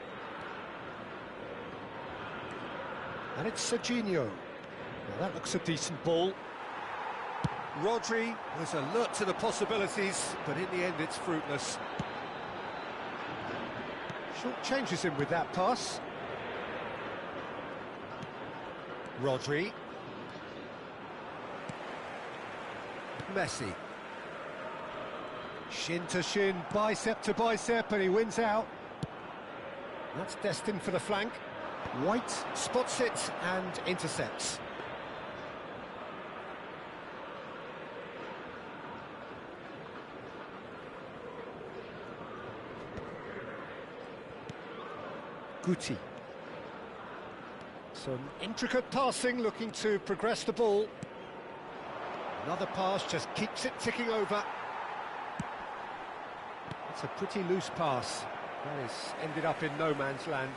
And it's Serginho. Well, that looks a decent ball. Rodri was alert to the possibilities, but in the end it's fruitless. Short changes him with that pass. Rodri. Messi. Shin to shin, bicep to bicep, and he wins out. That's destined for the flank. White spots it and intercepts. Guti. Some intricate passing, looking to progress the ball. Another pass just keeps it ticking over. It's a pretty loose pass. That is ended up in no man's land.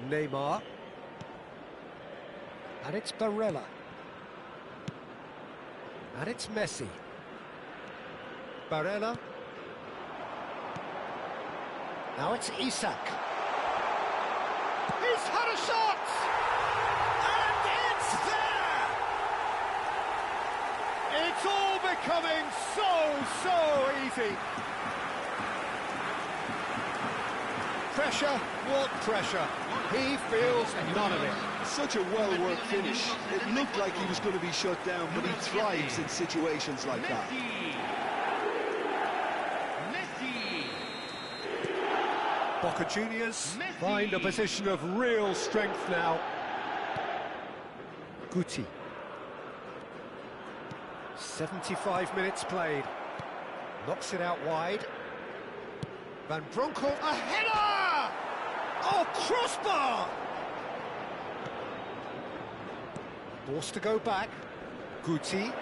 Neymar. And it's Barella. And it's Messi. Barella. Now it's Isak. He's had a shot! And it's there! It's all becoming so easy. Pressure, what pressure? He feels none of it. Such a well-worked finish. It looked like he was going to be shut down, but he thrives in situations like that. Boca Juniors find a position of real strength now. Guti. 75 minutes played. Knocks it out wide. Van Bronco, a header! Oh, crossbar! Forced to go back. Guti.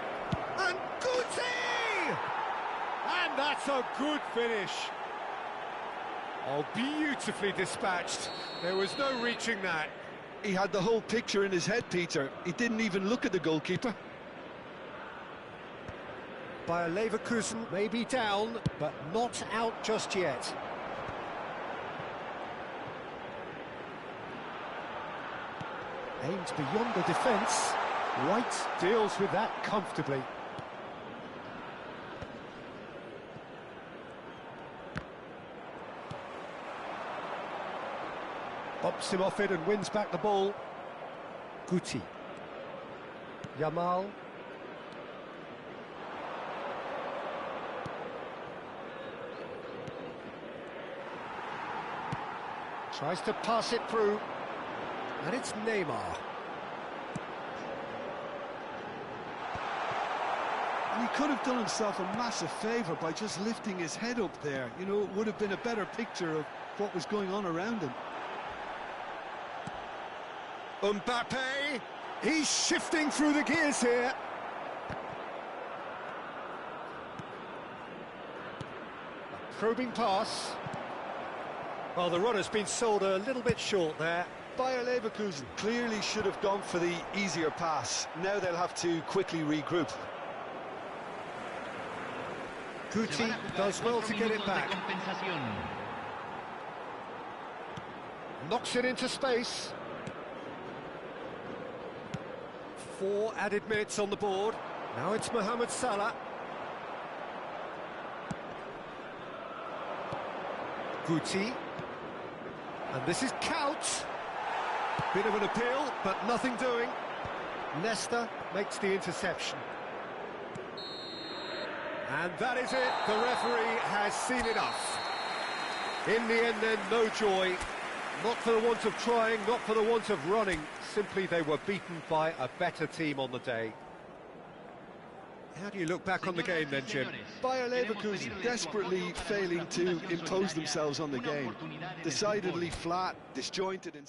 And Guti! And that's a good finish. Oh, beautifully dispatched. There was no reaching that. He had the whole picture in his head, Peter. He didn't even look at the goalkeeper. Bayer Leverkusen may be down, but not out just yet. Aimed beyond the defence. White deals with that comfortably. Bumps him off it and wins back the ball. Guti. Yamal. Tries to pass it through. And it's Neymar. And he could have done himself a massive favour by just lifting his head up there. You know, it would have been a better picture of what was going on around him. Mbappe, he's shifting through the gears here. A probing pass. Well, the runner's been sold a little bit short there. Bayer Leverkusen clearly should have gone for the easier pass. Now they'll have to quickly regroup. Guti does well to get it back. Knocks it into space. 4 added minutes on the board. Now it's Mohamed Salah. Guti. And this is Couch. Bit of an appeal, but nothing doing. Nesta makes the interception. And that is it. The referee has seen enough. In the end then, no joy. Not for the want of trying, not for the want of running. Simply they were beaten by a better team on the day. How do you look back on the game then, Jim? Bayer Leverkusen desperately failing to impose themselves on the game. Decidedly flat, disjointed in...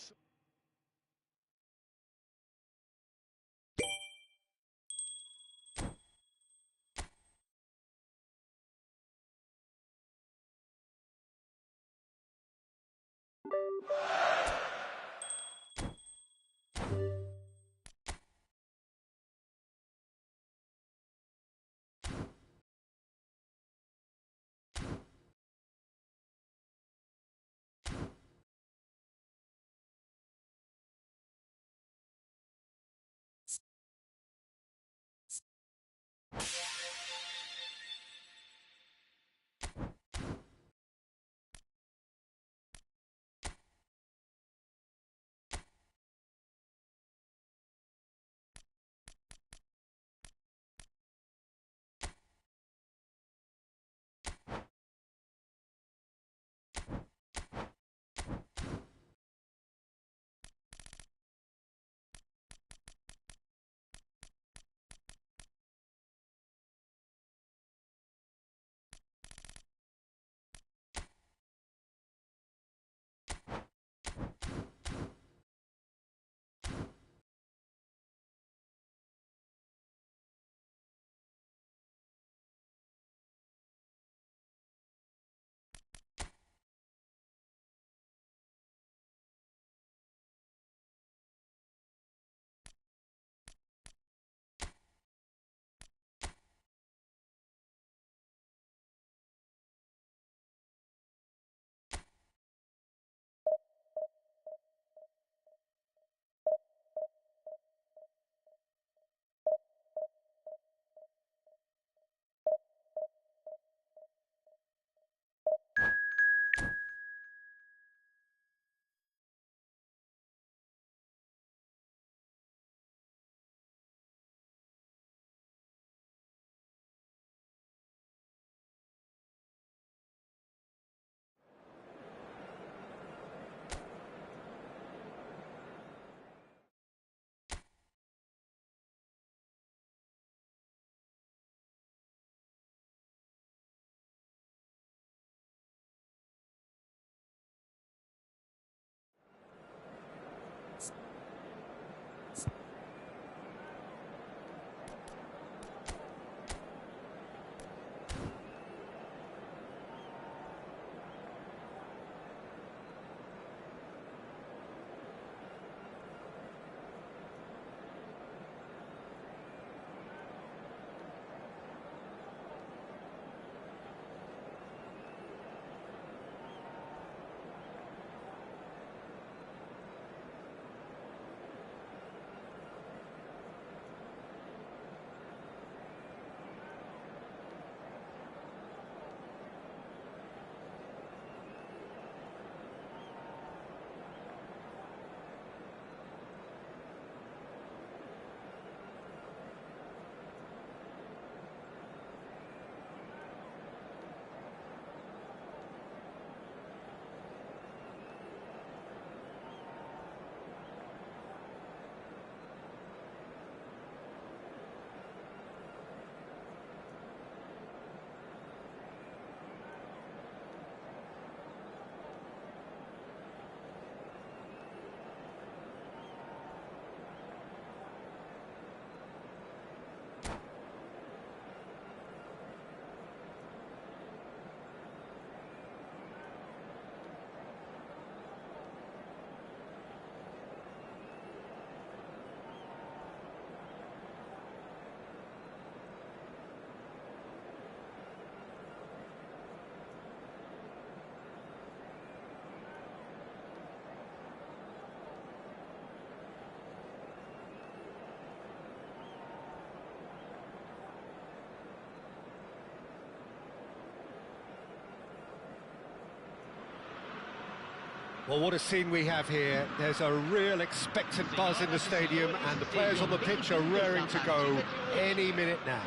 Well, what a scene we have here. There's a real expectant buzz in the stadium, and the players on the pitch are raring to go any minute now.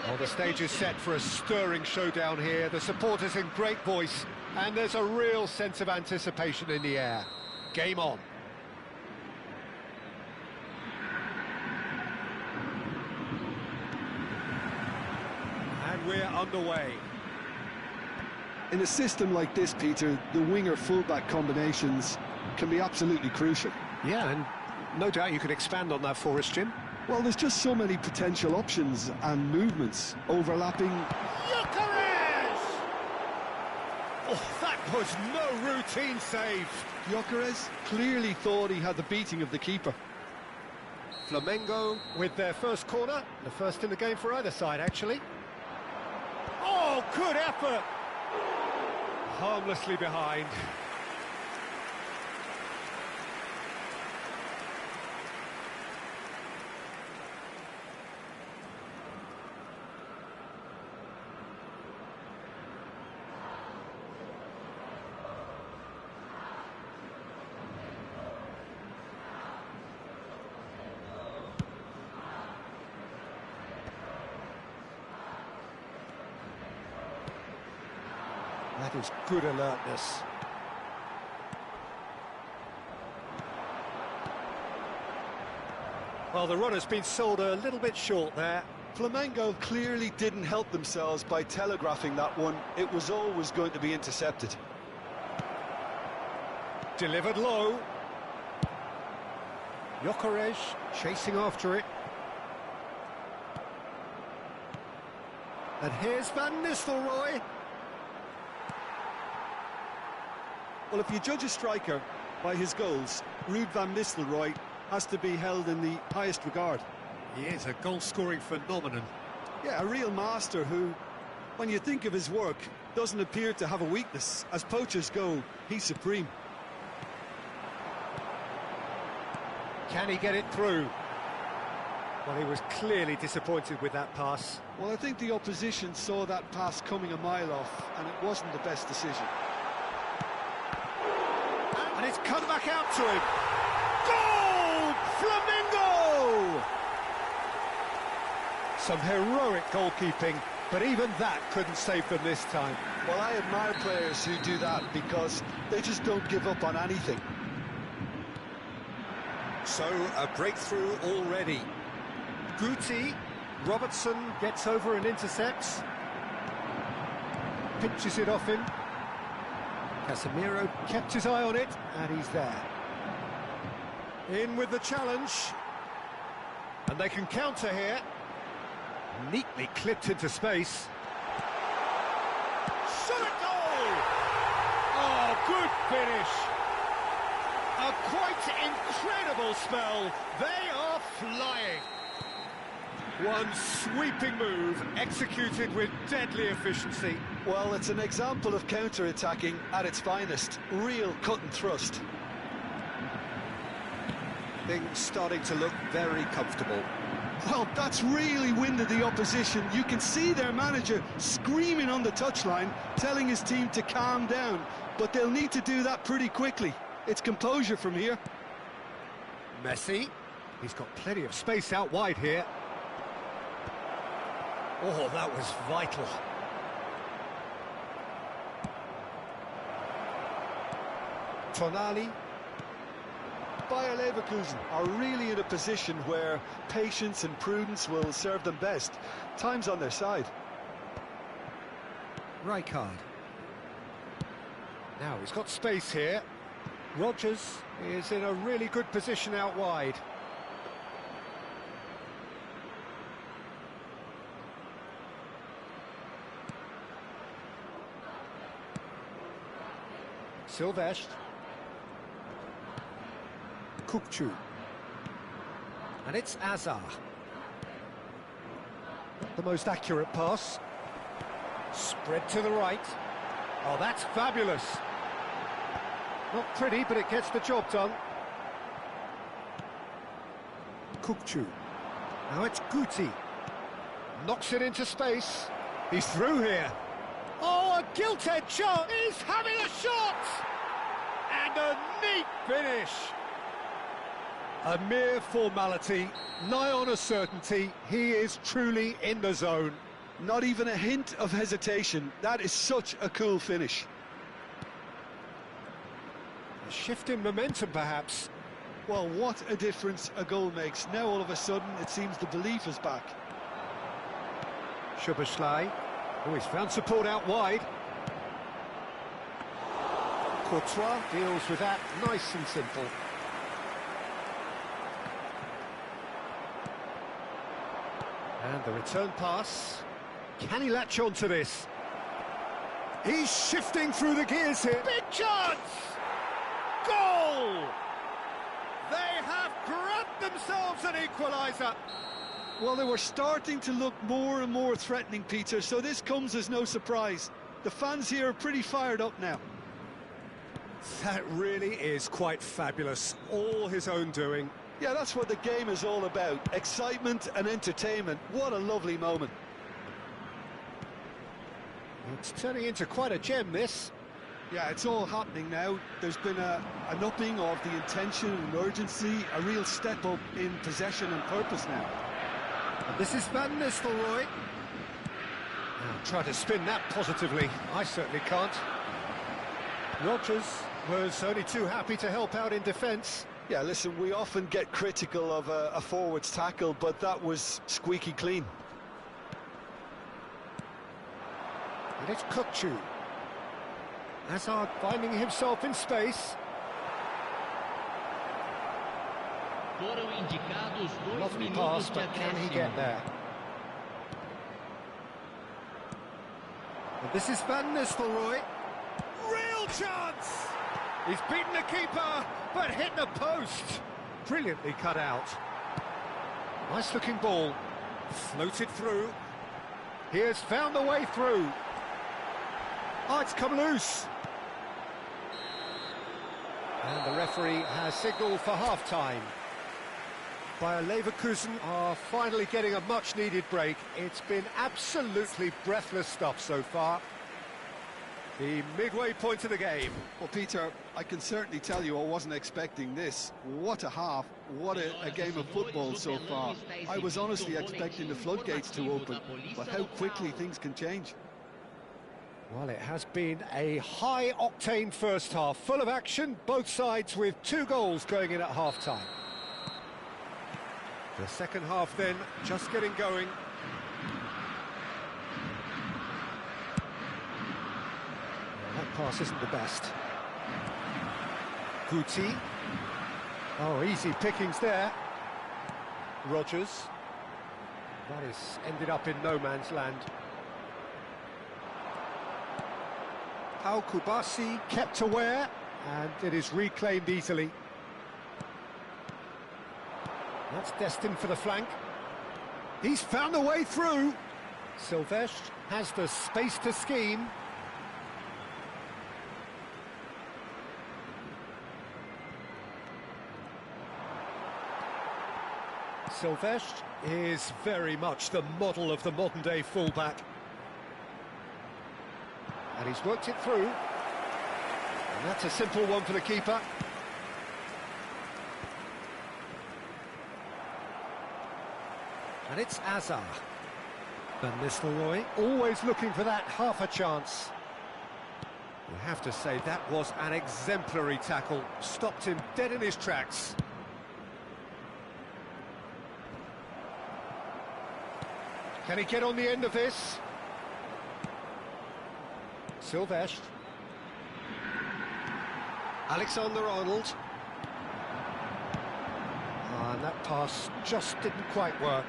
Well, the stage is set for a stirring showdown here. The supporters in great voice, and there's a real sense of anticipation in the air. Game on. And we're underway. In a system like this, Peter, the winger-fullback combinations can be absolutely crucial. Yeah, and no doubt you could expand on that for us, Jim. Well, there's just so many potential options and movements overlapping. Gyökeres! Oh, that was no routine save. Gyökeres clearly thought he had the beating of the keeper. Flamengo with their first corner, the first in the game for either side, actually. Oh, good effort! Harmlessly behind. That is good alertness. Well, the runner's been sold a little bit short there. Flamengo clearly didn't help themselves by telegraphing that one. It was always going to be intercepted. Delivered low. Gyökeres chasing after it. And here's Van Nistelrooy. Well, if you judge a striker by his goals, Ruud van Nistelrooy has to be held in the highest regard. He is a goal-scoring phenomenon. Yeah, a real master who, when you think of his work, doesn't appear to have a weakness. As poachers go, he's supreme. Can he get it through? Well, he was clearly disappointed with that pass. Well, I think the opposition saw that pass coming a mile off, and it wasn't the best decision. And it's come back out to him. Goal! Flamengo! Some heroic goalkeeping, but even that couldn't save them this time. Well, I admire players who do that because they just don't give up on anything. So, a breakthrough already. Guti, Robertson gets over and intercepts. Pinches it off him. Casemiro kept his eye on it, and he's there. In with the challenge. And they can counter here. Neatly clipped into space. Shot at goal! Oh, good finish. A quite incredible spell. They are flying. One sweeping move, executed with deadly efficiency. Well, it's an example of counter-attacking at its finest. Real cut and thrust. Things starting to look very comfortable. Well, that's really winded the opposition. You can see their manager screaming on the touchline, telling his team to calm down. But they'll need to do that pretty quickly. It's composure from here. Messi. He's got plenty of space out wide here. Oh, that was vital. Tonali. Bayer Leverkusen are really in a position where patience and prudence will serve them best. Time's on their side. Rijkaard. Now he's got space here. Rodgers is in a really good position out wide. Silvestre. Kukçu. And it's Azar. Not the most accurate pass. Spread to the right. Oh, that's fabulous. Not pretty, but it gets the job done. Kukçu. Now it's Guti. Knocks it into space. He's through here. Oh, a gilt-edged shot! He's having a shot! And a neat finish! A mere formality, nigh on a certainty, he is truly in the zone. Not even a hint of hesitation. That is such a cool finish. A shift in momentum, perhaps. Well, what a difference a goal makes. Now, all of a sudden, it seems the belief is back. Szoboszlai. Oh, he's found support out wide. Courtois deals with that nice and simple. And the return pass. Can he latch on to this? He's shifting through the gears here. Big chance! Goal! They have grabbed themselves an equaliser. Well, they were starting to look more and more threatening, Peter, so this comes as no surprise. The fans here are pretty fired up now. That really is quite fabulous. All his own doing. Yeah, that's what the game is all about. Excitement and entertainment. What a lovely moment. It's turning into quite a gem, this. Yeah, it's all happening now. There's been an upping of the intention and urgency, a real step up in possession and purpose now. And this is Van Nistelrooy. Try to spin that positively. I certainly can't. Rodgers was only too happy to help out in defence. Yeah, listen, we often get critical of a forward's tackle, but that was squeaky clean. And it's Kukçu. Hazard finding himself in space. Foram indicados 2 Lovely minutos pass, de but can he acréscimo. get there? And this is Van Nistelrooy. Real chance! He's beaten the keeper, but hit the post. Brilliantly cut out. Nice looking ball. Floated through. He has found the way through. Oh, it's come loose. And the referee has signalled for half-time. Bayer Leverkusen are finally getting a much-needed break. It's been absolutely breathless stuff so far. The midway point of the game. Well, Peter, I can certainly tell you I wasn't expecting this. What a half, what a game of football so far. I was honestly expecting the floodgates to open, but how quickly things can change. Well, it has been a high-octane first half, full of action, both sides with 2 goals going in at half-time. The second half then, just getting going. That pass isn't the best. Guti. Oh, easy pickings there. Rodgers. That has ended up in no man's land. Al Kubasi kept aware, and it is reclaimed easily. That's destined for the flank. He's found a way through. Silvestre has the space to scheme. Silvestre is very much the model of the modern-day fullback. And he's worked it through. And that's a simple one for the keeper. And it's Hazard. Van Nistelrooy always looking for that half a chance. We have to say that was an exemplary tackle. Stopped him dead in his tracks. Can he get on the end of this? Silvestre. Alexander-Arnold. And that pass just didn't quite work.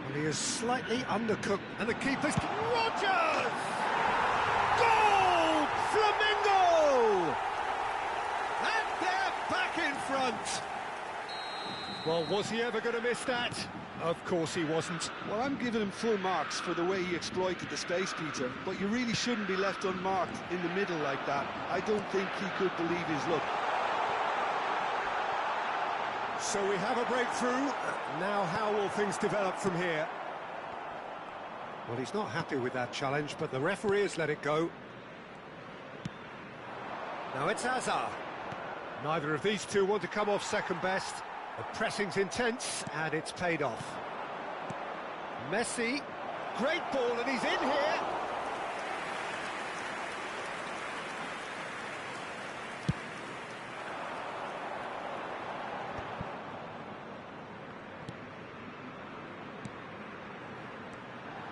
And he is slightly undercooked. And the keeper's... Rodgers! Goal! Flamingo! And they're back in front. Well, was he ever going to miss that? Of course he wasn't. Well, I'm giving him full marks for the way he exploited the space, Peter, but you really shouldn't be left unmarked in the middle like that. I don't think he could believe his luck. So we have a breakthrough. Now how will things develop from here? Well, he's not happy with that challenge, but the referee has let it go. Now it's Hazard. Neither of these two want to come off second best. The pressing's intense, and it's paid off. Messi, great ball, and he's in here.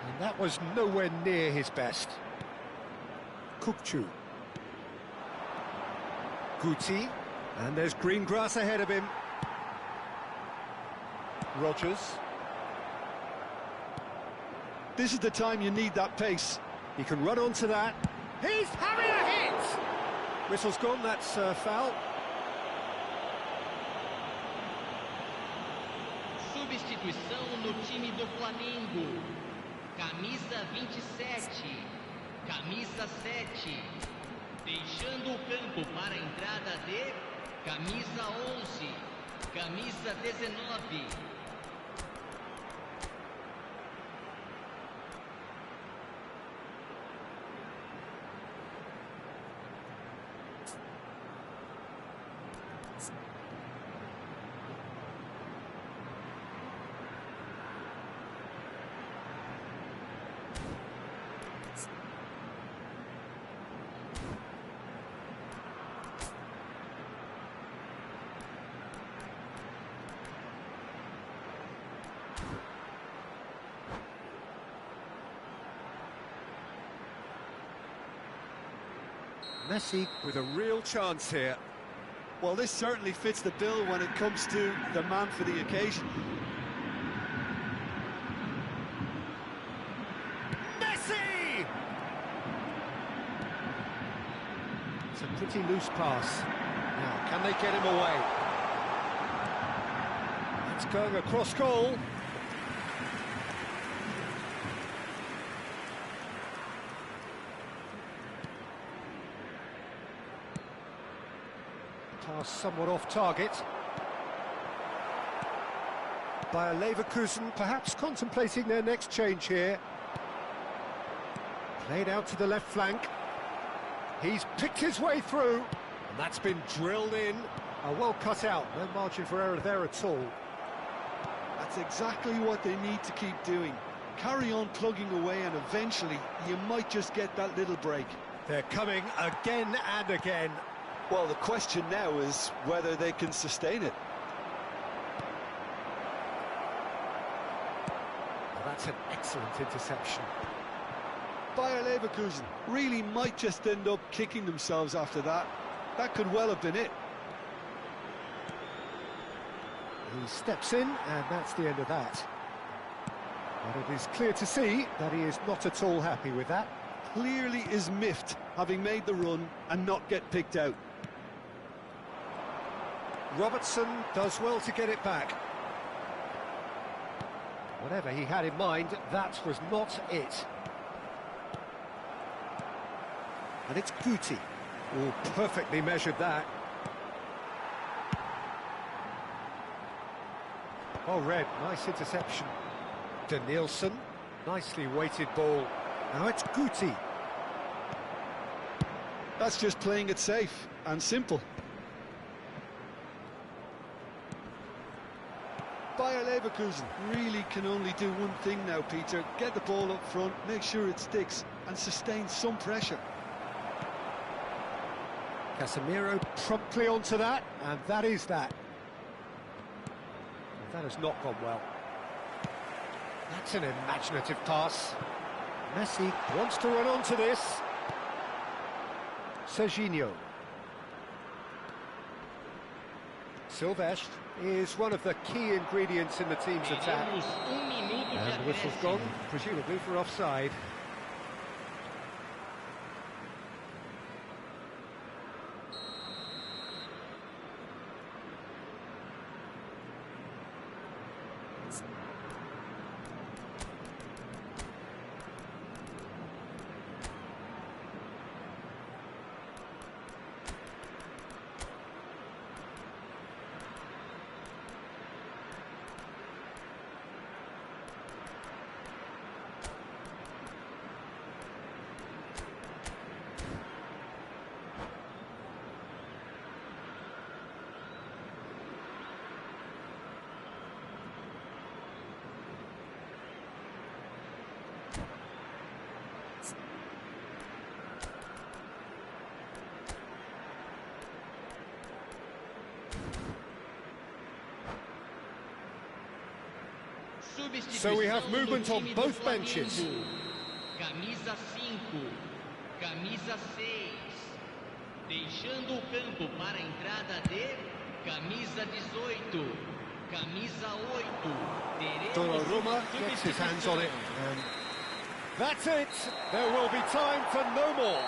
And that was nowhere near his best. Kukçu. Guti, and there's green grass ahead of him. Rodgers. This is the time you need that pace. He can run onto that. He's having a hit! Whistle's gone, that's foul. Substituição no time do Flamengo. Camisa 27, camisa 7. Deixando o campo para a entrada de camisa 11, camisa 19. Messi with a real chance here. Well, this certainly fits the bill when it comes to the man for the occasion. Messi! It's a pretty loose pass. Now, can they get him away? It's going across goal. Pass somewhat off target. Bayer Leverkusen perhaps contemplating their next change here. Played out to the left flank. He's picked his way through, and that's been drilled in. Well cut out, no margin for error there at all. That's exactly what they need to keep doing. Carry on plugging away, and eventually you might just get that little break. They're coming again and again. Well, the question now is whether they can sustain it. Well, that's an excellent interception. Bayer Leverkusen really might just end up kicking themselves after that. That could well have been it. He steps in, and that's the end of that. But it is clear to see that he is not at all happy with that. Clearly is miffed, having made the run and not get picked out. Robertson does well to get it back. Whatever he had in mind, that was not it. And it's Guti. Oh, perfectly measured that. Oh, Red, nice interception. Danielson, nicely weighted ball. Now it's Guti. That's just playing it safe and simple. Bayer Leverkusen really can only do one thing now, Peter. Get the ball up front, make sure it sticks, and sustain some pressure. Casemiro promptly onto that, and that is that. That has not gone well. That's an imaginative pass. Messi wants to run onto this. Serginho. Silvestre is one of the key ingredients in the team's attack. And the whistle's gone, presumably for offside. So we have Substituição movement no on time both do benches. Flamengo. Camisa 5, camisa 6. Deixando o campo para a entrada de camisa 18, camisa 8. Teremos Donnarumma uma gets his hands on it, substituição. and that's it. There will be time for no more.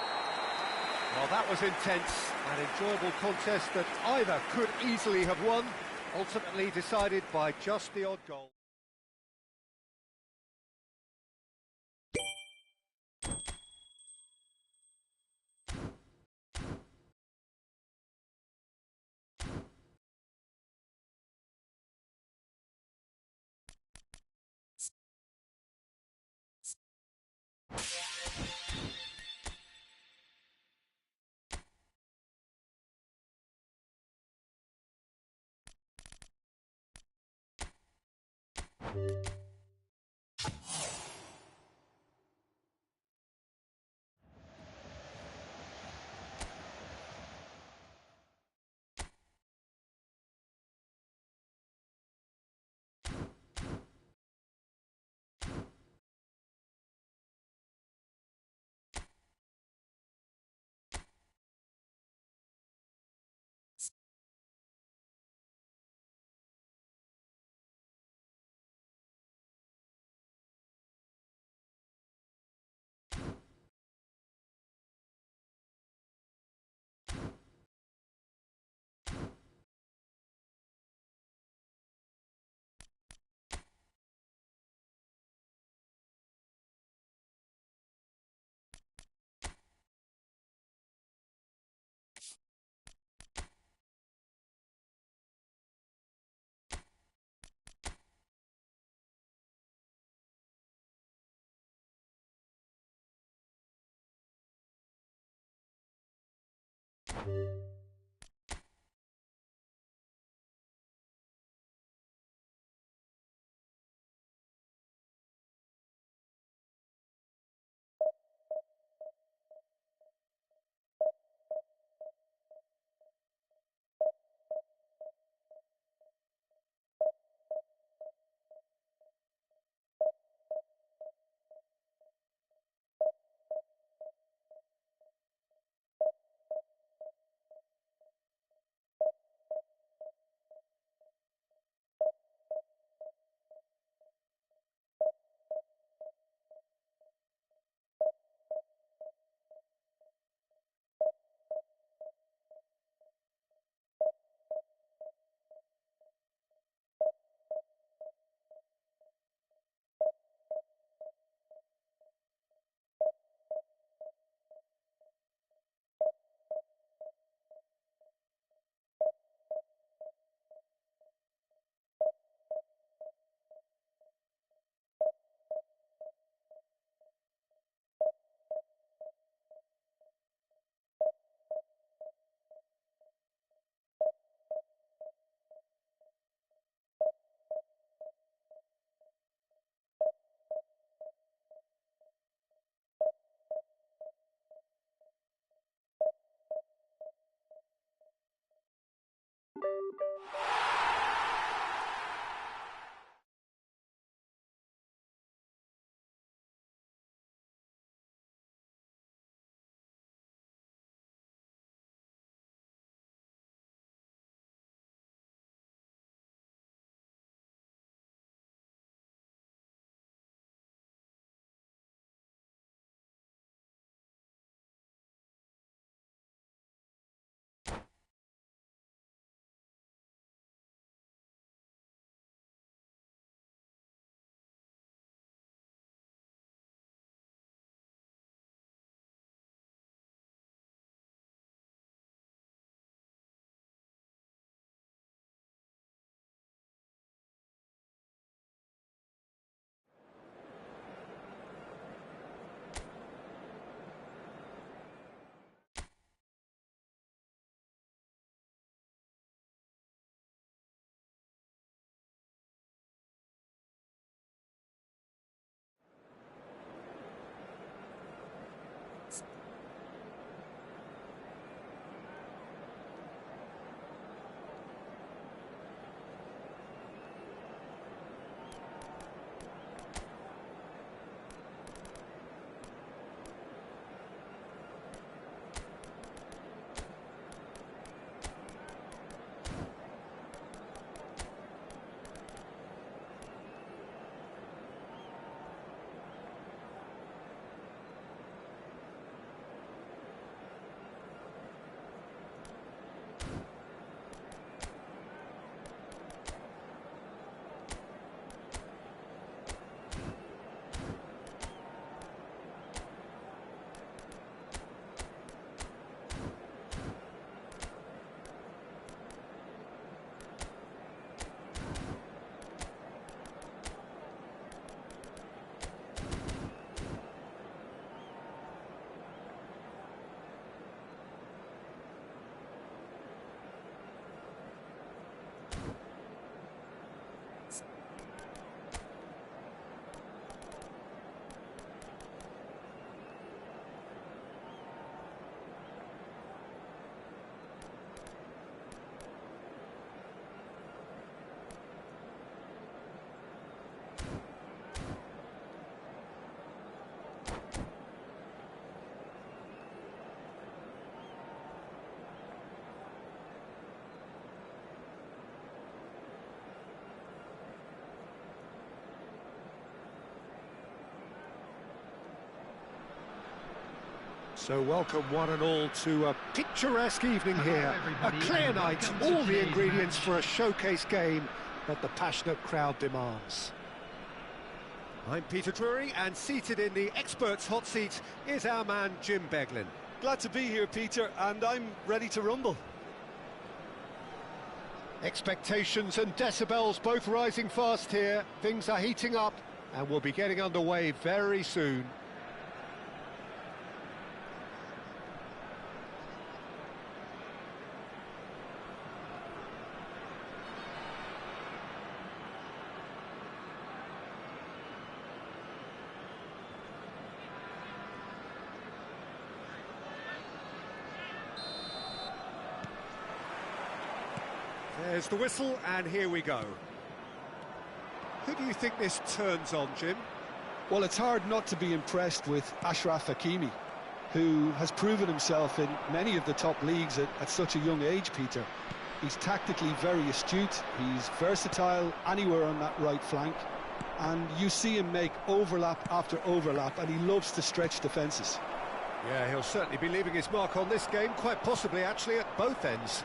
Well, that was intense, an enjoyable contest that either could easily have won, ultimately decided by just the odd goal. So welcome one and all to a picturesque evening here. A everybody, clear and night, welcome to all the today's ingredients match. for a showcase game that the passionate crowd demands. I'm Peter Drury, and seated in the experts' hot seat is our man Jim Beglin. Glad to be here, Peter, and I'm ready to rumble. Expectations and decibels both rising fast here. Things are heating up, and we'll be getting underway very soon. There's the whistle, and here we go. Who do you think this turns on, Jim? Well, it's hard not to be impressed with Achraf Hakimi, who has proven himself in many of the top leagues at such a young age, Peter. He's tactically very astute, he's versatile anywhere on that right flank, and you see him make overlap after overlap, and he loves to stretch defences. Yeah, he'll certainly be leaving his mark on this game, quite possibly actually at both ends.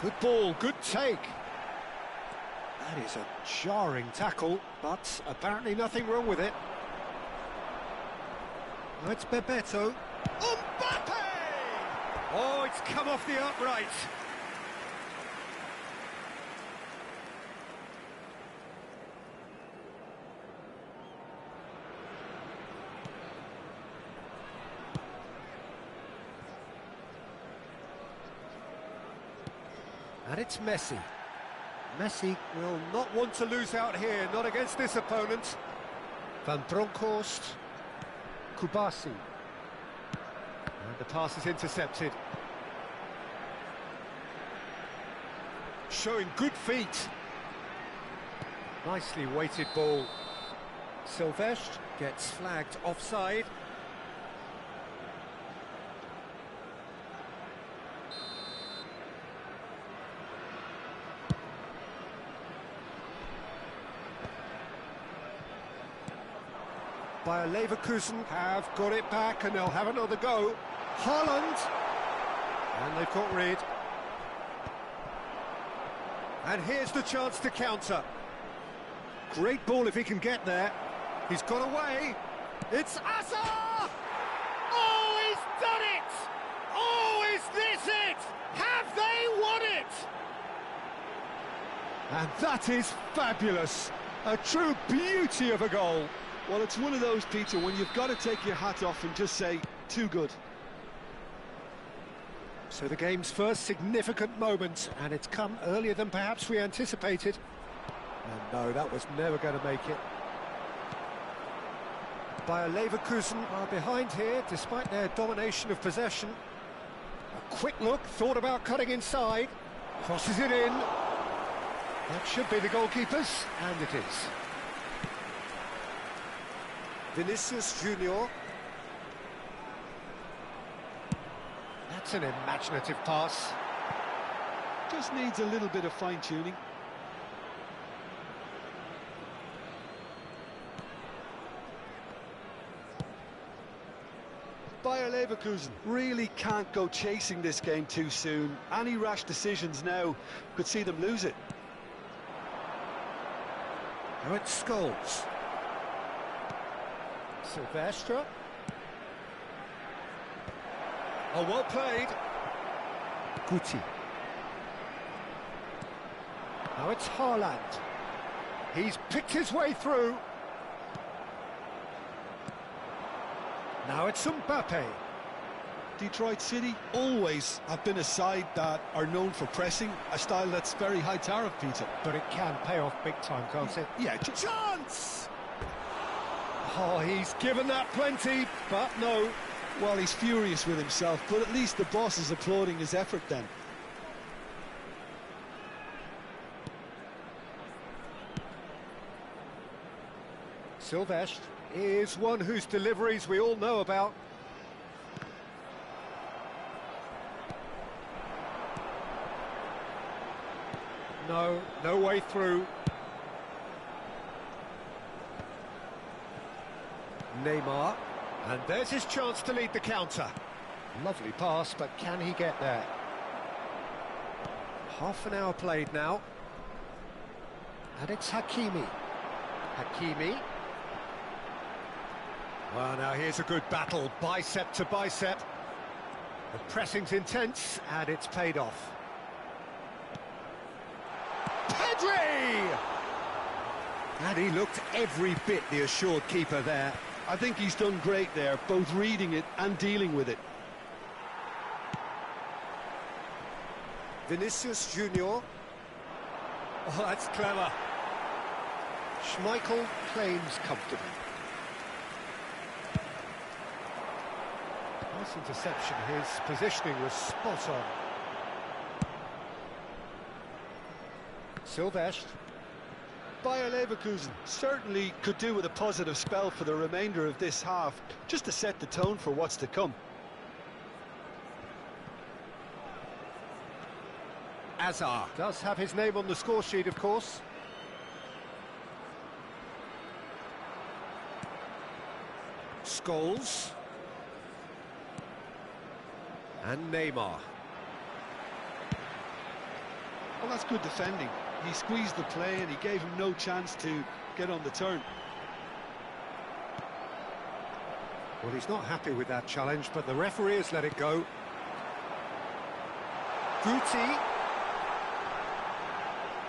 Good ball, good take. That is a jarring tackle, but apparently nothing wrong with it. It's Bebeto. Mbappe! Oh, it's come off the upright. And it's Messi. Messi will not want to lose out here, not against this opponent. Van Bronckhorst. Kubasi. And the pass is intercepted. Showing good feet. Nicely weighted ball. Silvestre gets flagged offside. Bayer Leverkusen have got it back, and they'll have another go. Haaland, and they've got rid. And here's the chance to counter. Great ball if he can get there. He's got away. It's Asa! Oh, he's done it! Oh, is this it? Have they won it? And that is fabulous. A true beauty of a goal. Well, it's one of those, Peter, when you've got to take your hat off and just say, too good. So the game's first significant moment, and it's come earlier than perhaps we anticipated. And no, that was never going to make it. Bayer Leverkusen are behind here, despite their domination of possession. A quick look, thought about cutting inside, crosses it in. That should be the goalkeepers, and it is. Vinicius Junior. That's an imaginative pass. Just needs a little bit of fine-tuning. Bayer Leverkusen really can't go chasing this game too soon. Any rash decisions now could see them lose it. Now it's Scholes. Silvestre. Oh, well played. Guti. Now it's Haaland. He's picked his way through. Now it's Mbappe. Detroit City always have been a side that are known for pressing, a style that's very high tariff, Peter. But it can pay off big time, can't it? Yeah, chance! Oh, he's given that plenty, but no. Well, he's furious with himself, but at least the boss is applauding his effort then. Silvestre is one whose deliveries we all know about. No way through. Neymar. And there's his chance to lead the counter. Lovely pass, but can he get there? Half an hour played now. And it's Hakimi. Hakimi. Well, now here's a good battle, bicep to bicep. The pressing's intense, and it's paid off. Pedri! And he looked every bit the assured keeper there. I think he's done great there, both reading it and dealing with it. Vinicius Junior. Oh, that's clever. Schmeichel claims comfortably. Nice interception. His positioning was spot on. Silvestre. Bayer Leverkusen certainly could do with a positive spell for the remainder of this half, just to set the tone for what's to come. Azar does have his name on the score sheet, of course. Scholes. And Neymar. Well, that's good defending. He squeezed the play and he gave him no chance to get on the turn. Well, he's not happy with that challenge, but the referee has let it go. Guti.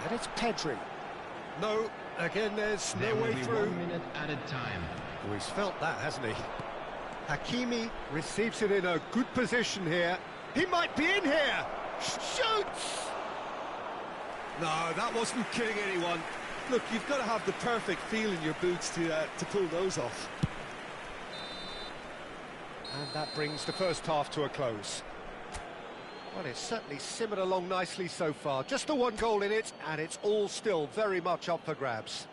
And it's Pedri. No, again, there's no way through. 1 minute at a time. Oh, he's felt that, hasn't he? Hakimi receives it in a good position here. He might be in here. Shoots! No, that wasn't killing anyone. Look, you've got to have the perfect feel in your boots to pull those off. And that brings the first half to a close. Well, it's certainly simmered along nicely so far. Just the one goal in it, and it's all still very much up for grabs.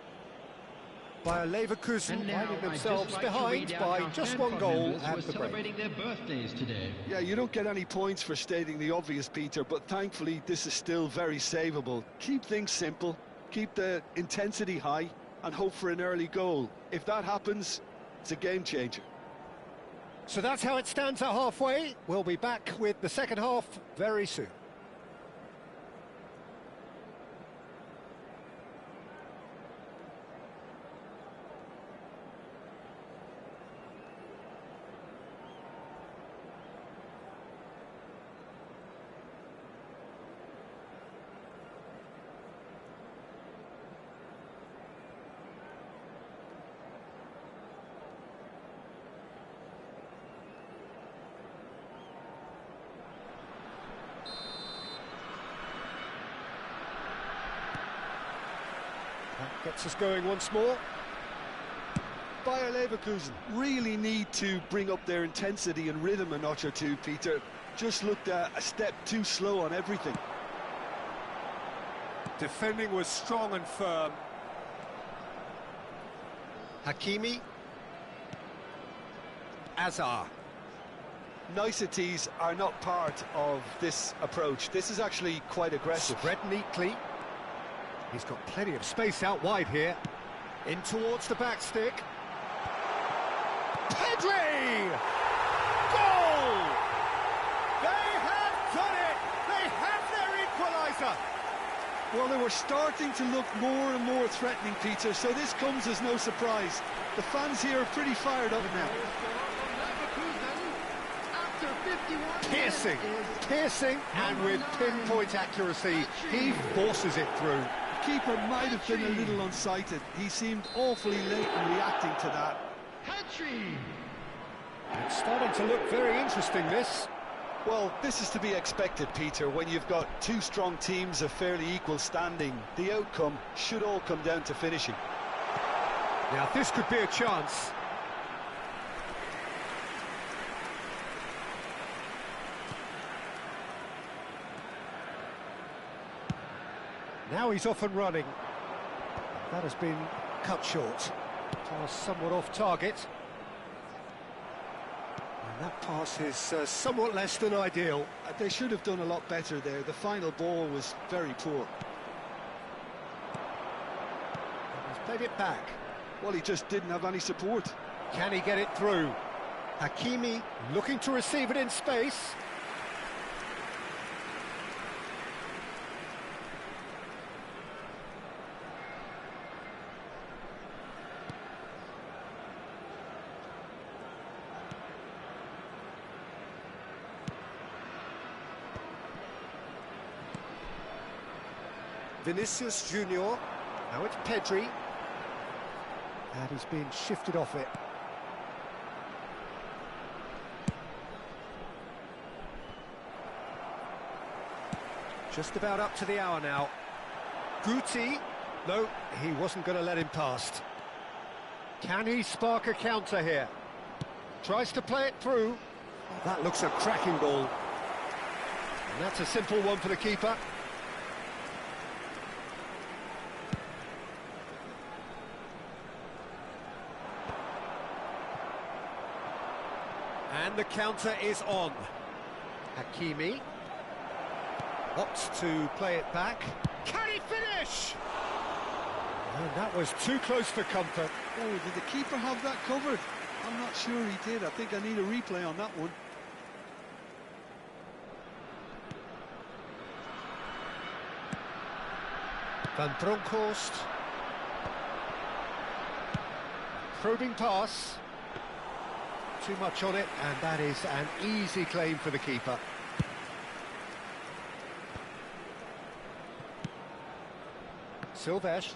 Bayer Leverkusen finding themselves behind by just one goal at the break. Celebrating their birthdays today. Yeah, you don't get any points for stating the obvious, Peter, but thankfully this is still very savable. Keep things simple, keep the intensity high, and hope for an early goal. If that happens, it's a game changer. So that's how it stands at halfway. We'll be back with the second half very soon. That gets us going once more. Bayer Leverkusen really need to bring up their intensity and rhythm a notch or two, Peter. Just looked a step too slow on everything. Defending was strong and firm. Hakimi. Azar. Niceties are not part of this approach. This is actually quite aggressive. Spread neatly. He's got plenty of space out wide here. In towards the back stick. Pedri! Goal! They have done it! They have their equaliser! Well, they were starting to look more and more threatening, Peter, so this comes as no surprise. The fans here are pretty fired up now. Piercing, and with pinpoint accuracy, he forces it through. The keeper might have been a little unsighted. He seemed awfully late in reacting to that. It's starting to look very interesting, this. Well, this is to be expected, Peter. When you've got two strong teams of fairly equal standing, the outcome should all come down to finishing. Now, this could be a chance. Now he's off and running. That has been cut short. Pass somewhat off target. And that pass is somewhat less than ideal. They should have done a lot better there. The final ball was very poor. He's played it back. Well, he just didn't have any support. Can he get it through? Hakimi looking to receive it in space. Vinicius Junior. Now it's Pedri. And he's being shifted off it. Just about up to the hour now. Guti. No, he wasn't going to let him past. Can he spark a counter here? Tries to play it through. Oh, that looks a cracking ball. And that's a simple one for the keeper. And the counter is on. Hakimi opts to play it back. Can he finish? And that was too close for comfort. Oh, did the keeper have that covered? I'm not sure he did. I think I need a replay on that one. Van Bronckhorst. Probing pass. Too much on it, and that is an easy claim for the keeper. Silvestre.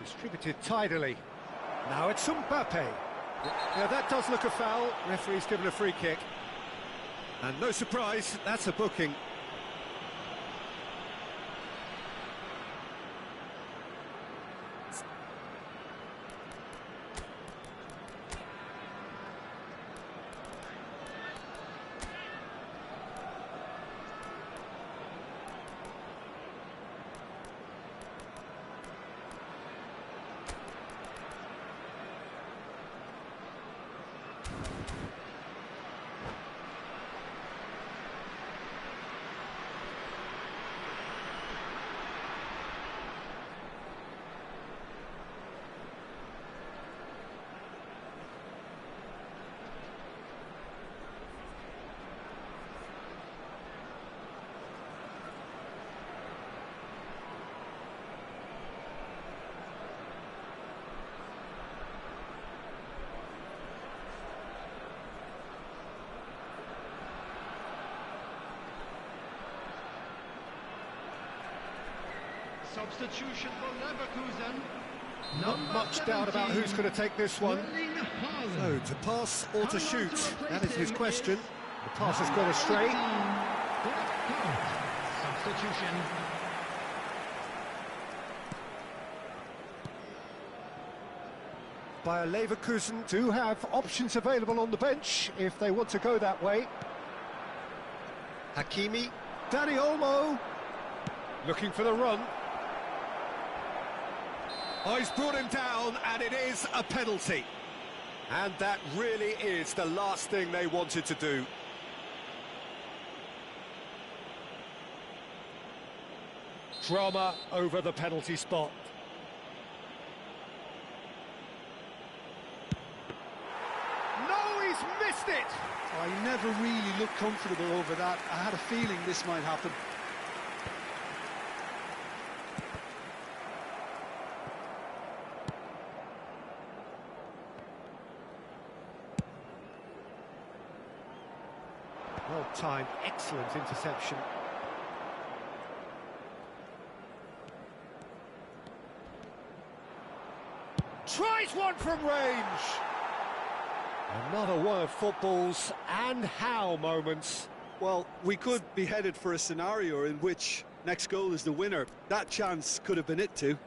Distributed tidily. Now it's Mbappe. Now that does look a foul. Referee's given a free kick. And no surprise, that's a booking. Substitution for Leverkusen. Not much doubt about who's going to take this one. So, to pass or to shoot? That is his question. The pass has gone astray. Substitution. Bayer Leverkusen do have options available on the bench if they want to go that way. Hakimi. Dani Olmo. Looking for the run. Oh, he's brought him down, and it is a penalty. And that really is the last thing they wanted to do. Drama over the penalty spot. No, he's missed it! I never really looked comfortable over that. I had a feeling this might happen. Well timed, excellent interception. Tries one from range! Another one of football's and how moments. Well, we could be headed for a scenario in which next goal is the winner. That chance could have been it too.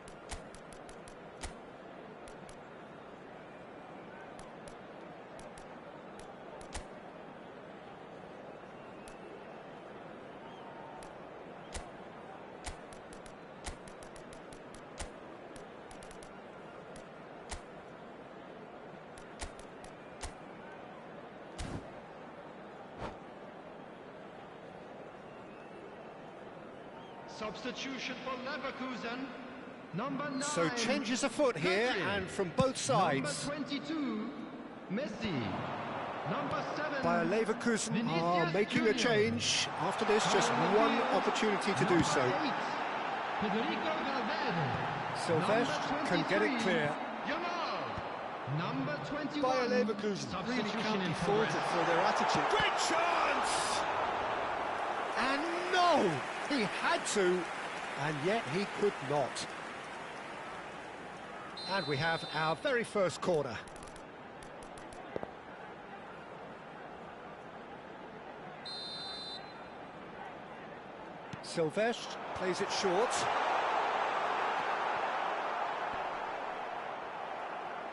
Substitution for Leverkusen. Number 9. So changes afoot here, Messi. and from both sides. Number 22, Messi. Number 7, Bayer Leverkusen are Vinicius making a Junior. change. After this, just one opportunity to do so. Number 8, Federico Valverde. Sylvestre Number can get it 23, clear. Yamal. Number 21, Bayer Leverkusen really substitution can't be in faulted progress. for their attitude. Great chance! And no! He had to, and yet he could not. And we have our very first corner. Sylvestre plays it short.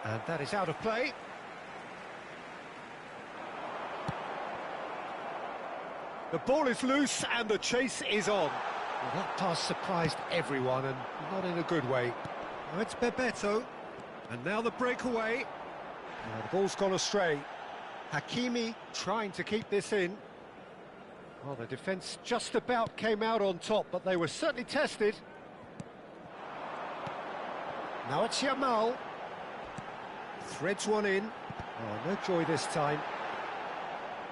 And that is out of play. The ball is loose and the chase is on. Well, that pass surprised everyone, and not in a good way. Now it's Bebeto, and now the breakaway. Now the ball's gone astray. Hakimi trying to keep this in. Well, the defence just about came out on top, but they were certainly tested. Now it's Yamal. Threads one in. Oh, no joy this time.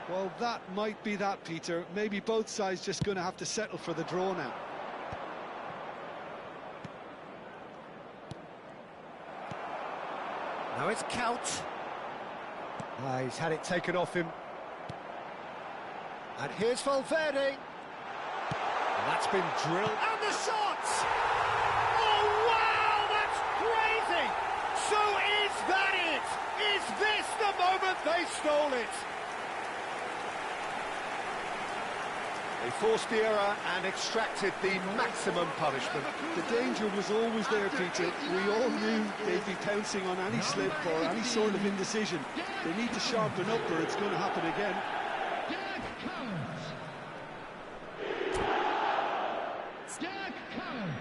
Well, that might be that, Peter. Maybe both sides just going to have to settle for the draw now. Now it's Count. He's had it taken off him. And here's Valverde. And that's been drilled. And the shot! Oh, wow, that's crazy! So is that it? Is this the moment they stole it? They forced the error and extracted the maximum punishment. The danger was always there, Peter. We all knew they'd be pouncing on any slip or any sort of indecision. They need to sharpen up or it's going to happen again. Jack Count. Jack Count.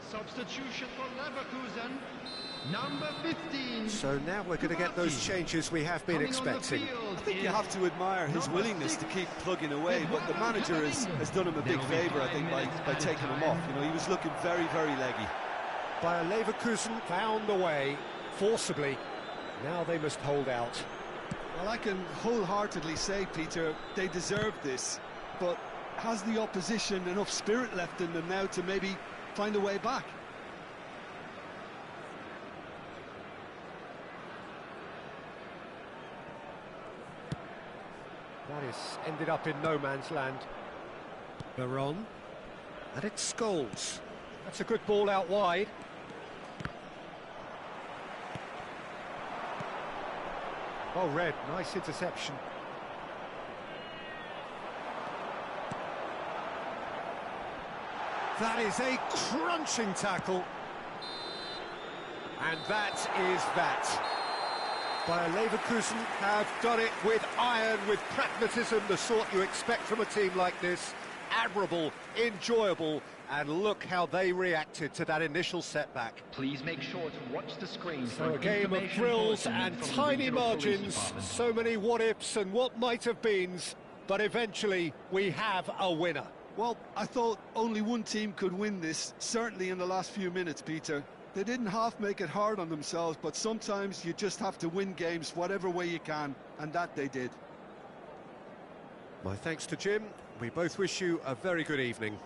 Substitution for Leverkusen, number 15. So now we're going to get those changes we have been expecting. I think you have to admire his willingness to keep plugging away, but the manager has done him a big favour, I think, by taking him off. You know, he was looking very, very leggy. Bayer Leverkusen found the way, forcibly. Now they must hold out. Well, I can wholeheartedly say, Peter, they deserved this, but has the opposition enough spirit left in them now to maybe find a way back? That is ended up in no man's land. Baron. And it's Scholes. That's a good ball out wide. Oh, Red, nice interception. That is a crunching tackle. And that is that. Bayer Leverkusen have done it with iron, with pragmatism, the sort you expect from a team like this. Admirable, enjoyable, and look how they reacted to that initial setback. Please make sure to watch the screen. So a game of thrills and tiny margins, so many what-ifs and what might-have-beens, but eventually we have a winner. Well, I thought only one team could win this, certainly in the last few minutes, Peter. They didn't half make it hard on themselves, but sometimes you just have to win games whatever way you can, and that they did. My thanks to Jim. We both wish you a very good evening.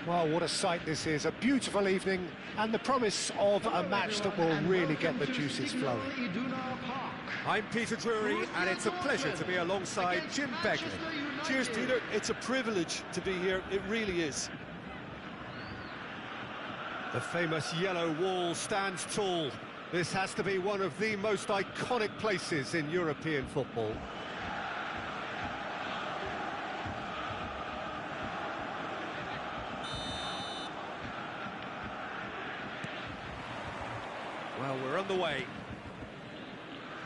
Well, what a sight this is. A beautiful evening and the promise of a match that will really get the juices flowing. I'm Peter Drury, and it's a pleasure to be alongside Jim Begley. Cheers, Peter. It's a privilege to be here. It really is. The famous yellow wall stands tall. This has to be one of the most iconic places in European football. Well, we're on the way.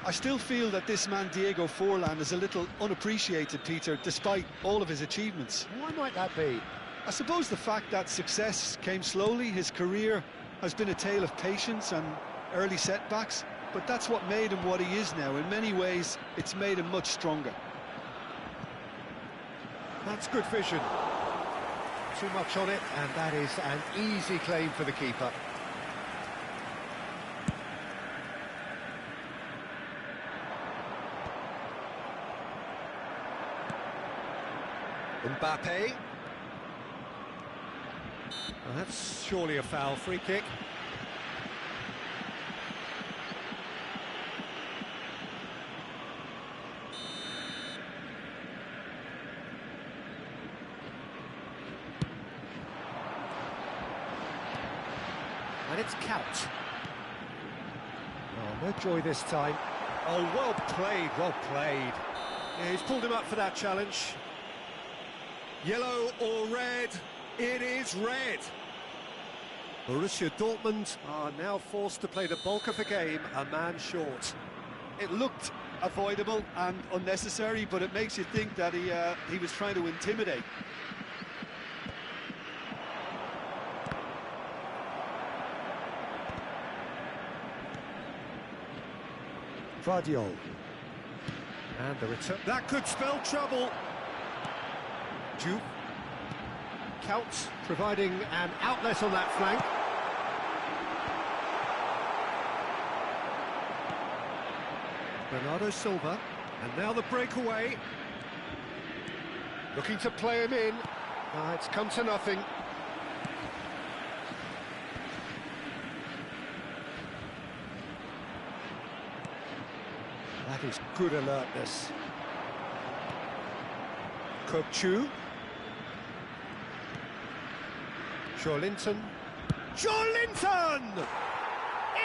I still feel that this man Diego Forlan is a little unappreciated, Peter, despite all of his achievements. Why might that be? I suppose the fact that success came slowly, his career has been a tale of patience and early setbacks, but that's what made him what he is now. In many ways, it's made him much stronger. That's good vision. Too much on it, and that is an easy claim for the keeper. Mbappe. Well, that's surely a foul. Free kick. And it's Couch. Oh, no joy this time. Oh, well played, well played. Yeah, he's pulled him up for that challenge. Yellow or red? It is red. Borussia Dortmund are now forced to play the bulk of the game a man short. It looked avoidable and unnecessary, but it makes you think that he was trying to intimidate. Vardiol. And the return. That could spell trouble. Juve. Couch providing an outlet on that flank. Bernardo Silva. And now the breakaway. Looking to play him in. It's come to nothing. That is good alertness. Kopchu. Joelinton. Joelinton!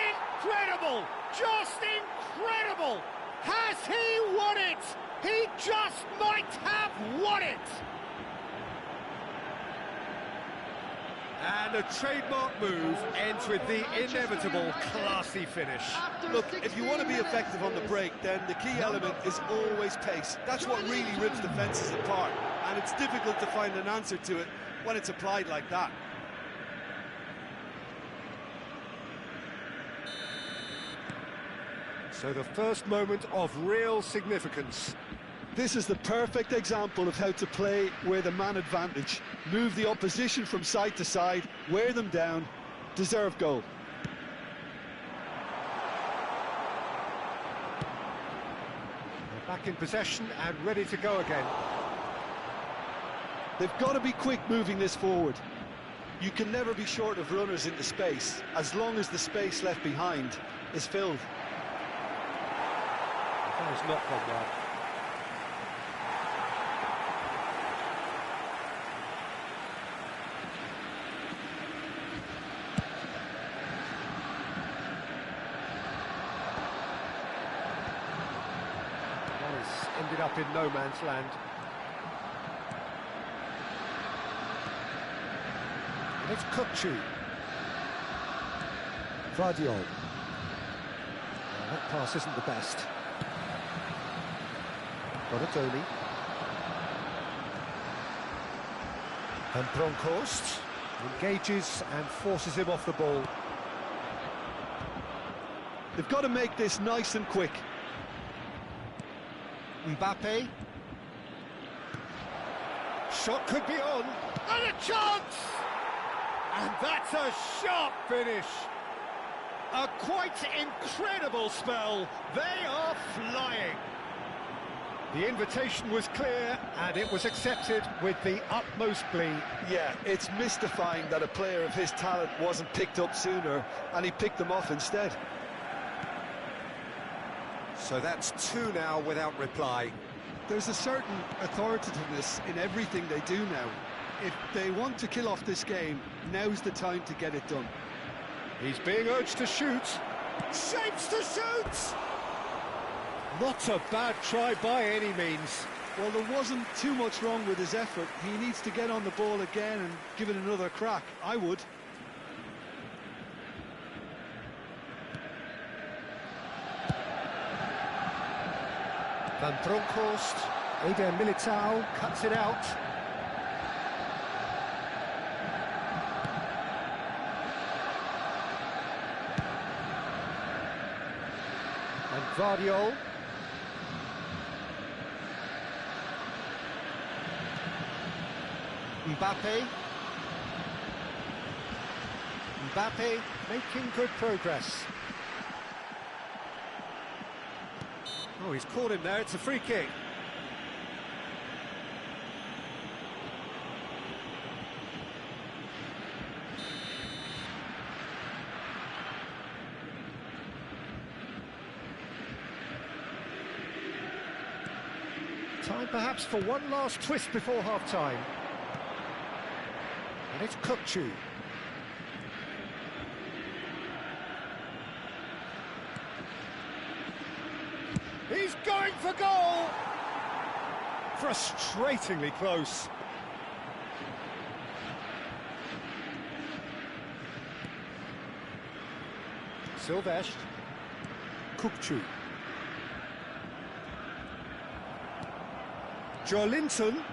Incredible! Just incredible! Has he won it? He just might have won it! And a trademark move ends with the inevitable classy finish. Look, if you want to be effective on the break, then the key element is always pace. That's what really rips defences apart, and it's difficult to find an answer to it when it's applied like that. So the first moment of real significance. This is the perfect example of how to play with a man advantage. Move the opposition from side to side, wear them down, deserve goal. They're back in possession and ready to go again. They've got to be quick moving this forward. You can never be short of runners into space, as long as the space left behind is filled. That has not gone well. Ended up in no man's land. And it's Kopchu. Vardiol. That pass isn't the best. Bonatoni. And Bronkhorst engages and forces him off the ball. They've got to make this nice and quick. Mbappe. Shot could be on. And a chance! And that's a sharp finish. A quite incredible spell. They are flying. The invitation was clear and it was accepted with the utmost glee. Yeah, it's mystifying that a player of his talent wasn't picked up sooner and he picked them off instead. So that's two now without reply. There's a certain authoritativeness in everything they do now. If they want to kill off this game, now's the time to get it done. He's being urged to shoot. Shapes to shoot! Not a bad try by any means. Well, there wasn't too much wrong with his effort. He needs to get on the ball again and give it another crack. I would. Van Bronckhorst, Eder Militao cuts it out. And Vardiol. Mbappe. Mbappe making good progress. Oh, he's caught him there, it's a free kick. Time perhaps for one last twist before half-time. And it's Kukçu. He's going for goal! Frustratingly close. Silvestre. Kukçu. Joelinton.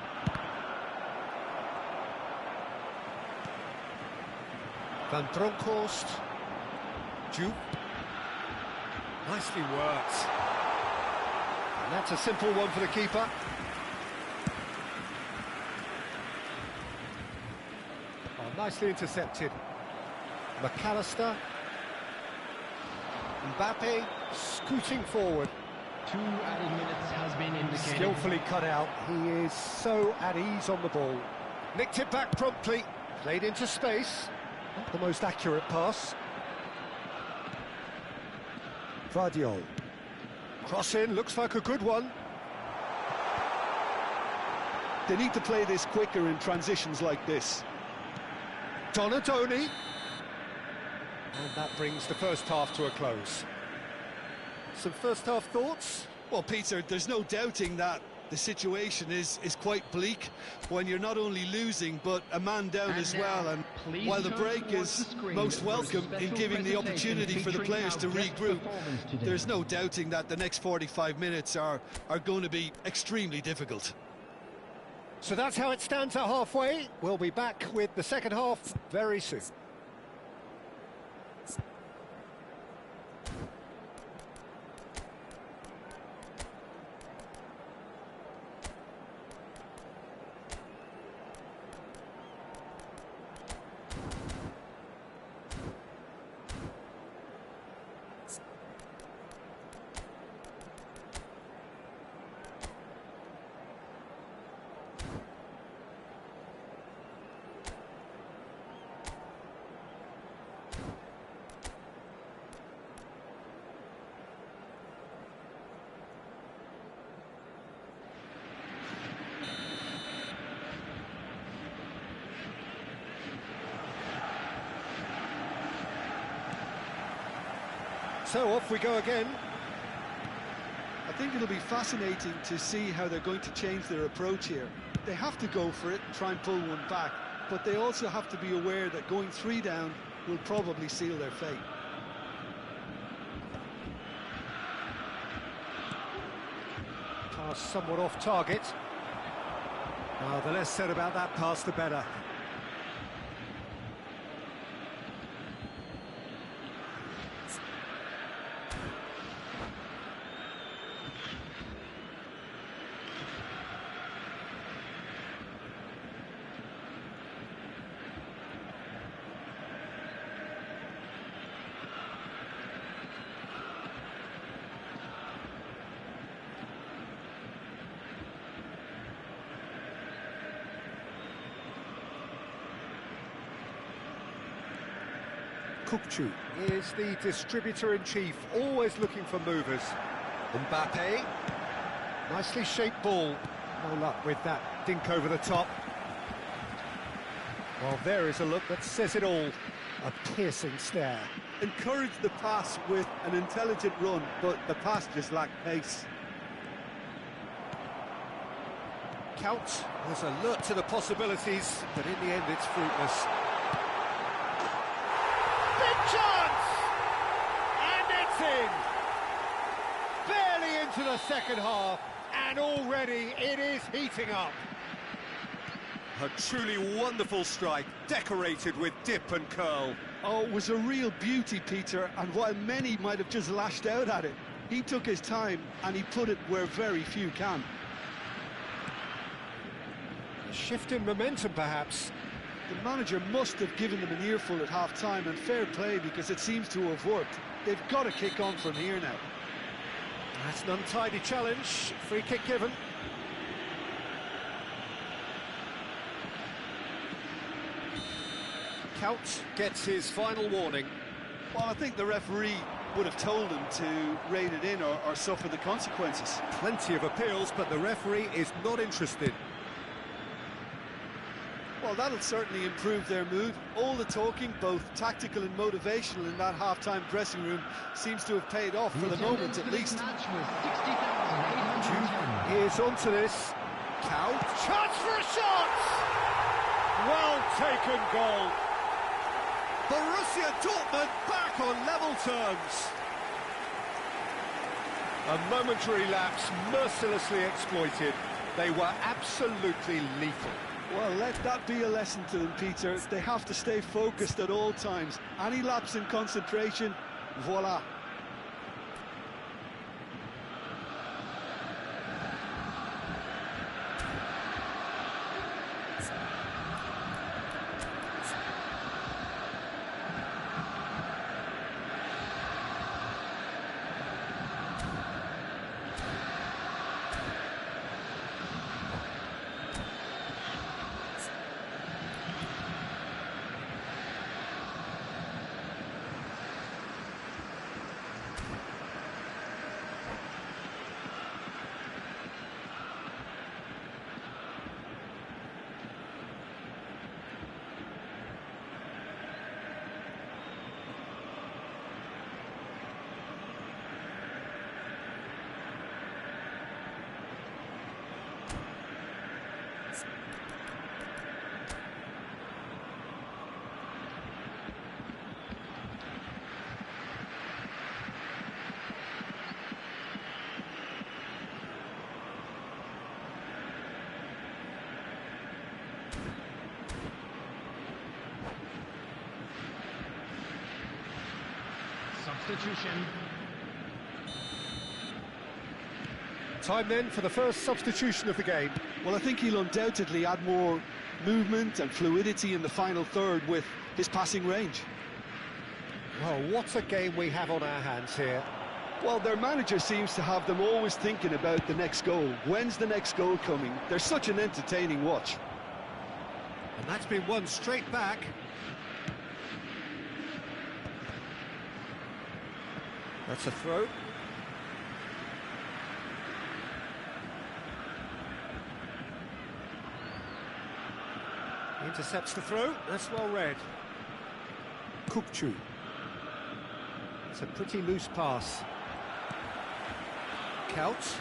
Van Bronckhorst. Jupe. Nicely worked. And that's a simple one for the keeper. Oh, nicely intercepted. McAllister. Mbappe scooting forward. 2 added minutes has been indicated. Skillfully cut out. He is so at ease on the ball. Nicked it back promptly. Played into space. Not the most accurate pass. Vardiol. Cross in, looks like a good one. They need to play this quicker in transitions like this. Donadoni. And that brings the first half to a close. Some first half thoughts? Well, Peter, there's no doubting that the situation is quite bleak when you're not only losing but a man down And as now, well, and please while the turn break towards is the screen most for welcome a in special giving the presentation opportunity for the featuring players to our guest regroup, performance today. there's no doubting that the next 45 minutes are going to be extremely difficult. So that's how it stands at halfway. We'll be back with the second half very soon. So off we go again. I think it'll be fascinating to see how they're going to change their approach here. They have to go for it and try and pull one back, but they also have to be aware that going 3 down will probably seal their fate. Pass somewhat off target. The less said about that pass, the better. Kukçu is the distributor-in-chief, always looking for movers. Mbappe, nicely shaped ball. No luck with that dink over the top. Well, there is a look that says it all. A piercing stare. Encourage the pass with an intelligent run, but the pass just lacked pace. Count was alert to the possibilities, but in the end it's fruitless. Big chance! And it's in! Barely into the second half. And already it is heating up. A truly wonderful strike, decorated with dip and curl. Oh, it was a real beauty, Peter, and while many might have just lashed out at it, he took his time and he put it where very few can. A shift in momentum, perhaps. The manager must have given them an earful at half-time, and fair play, because it seems to have worked. They've got to kick on from here now. That's an untidy challenge. Free kick given. Couch gets his final warning. Well, I think the referee would have told him to rein it in or suffer the consequences. Plenty of appeals, but the referee is not interested. Well, that'll certainly improve their mood. All the talking, both tactical and motivational, in that half-time dressing room seems to have paid off for the moment, at least. Match was 60,810. Here's onto this. Couch. Chance for a shot! Well taken goal. Borussia Dortmund back on level terms. A momentary lapse mercilessly exploited. They were absolutely lethal. Well, let that be a lesson to them, Peter. They have to stay focused at all times. Any lapse in concentration, voila. Substitution. Time then for the first substitution of the game. Well, I think he'll undoubtedly add more movement and fluidity in the final third with his passing range. Well, what a game we have on our hands here. Well, their manager seems to have them always thinking about the next goal. When's the next goal coming? They're such an entertaining watch. And that's been won straight back. That's a throw. Intercepts the throw. That's well read. Kupchu. It's a pretty loose pass. Couch.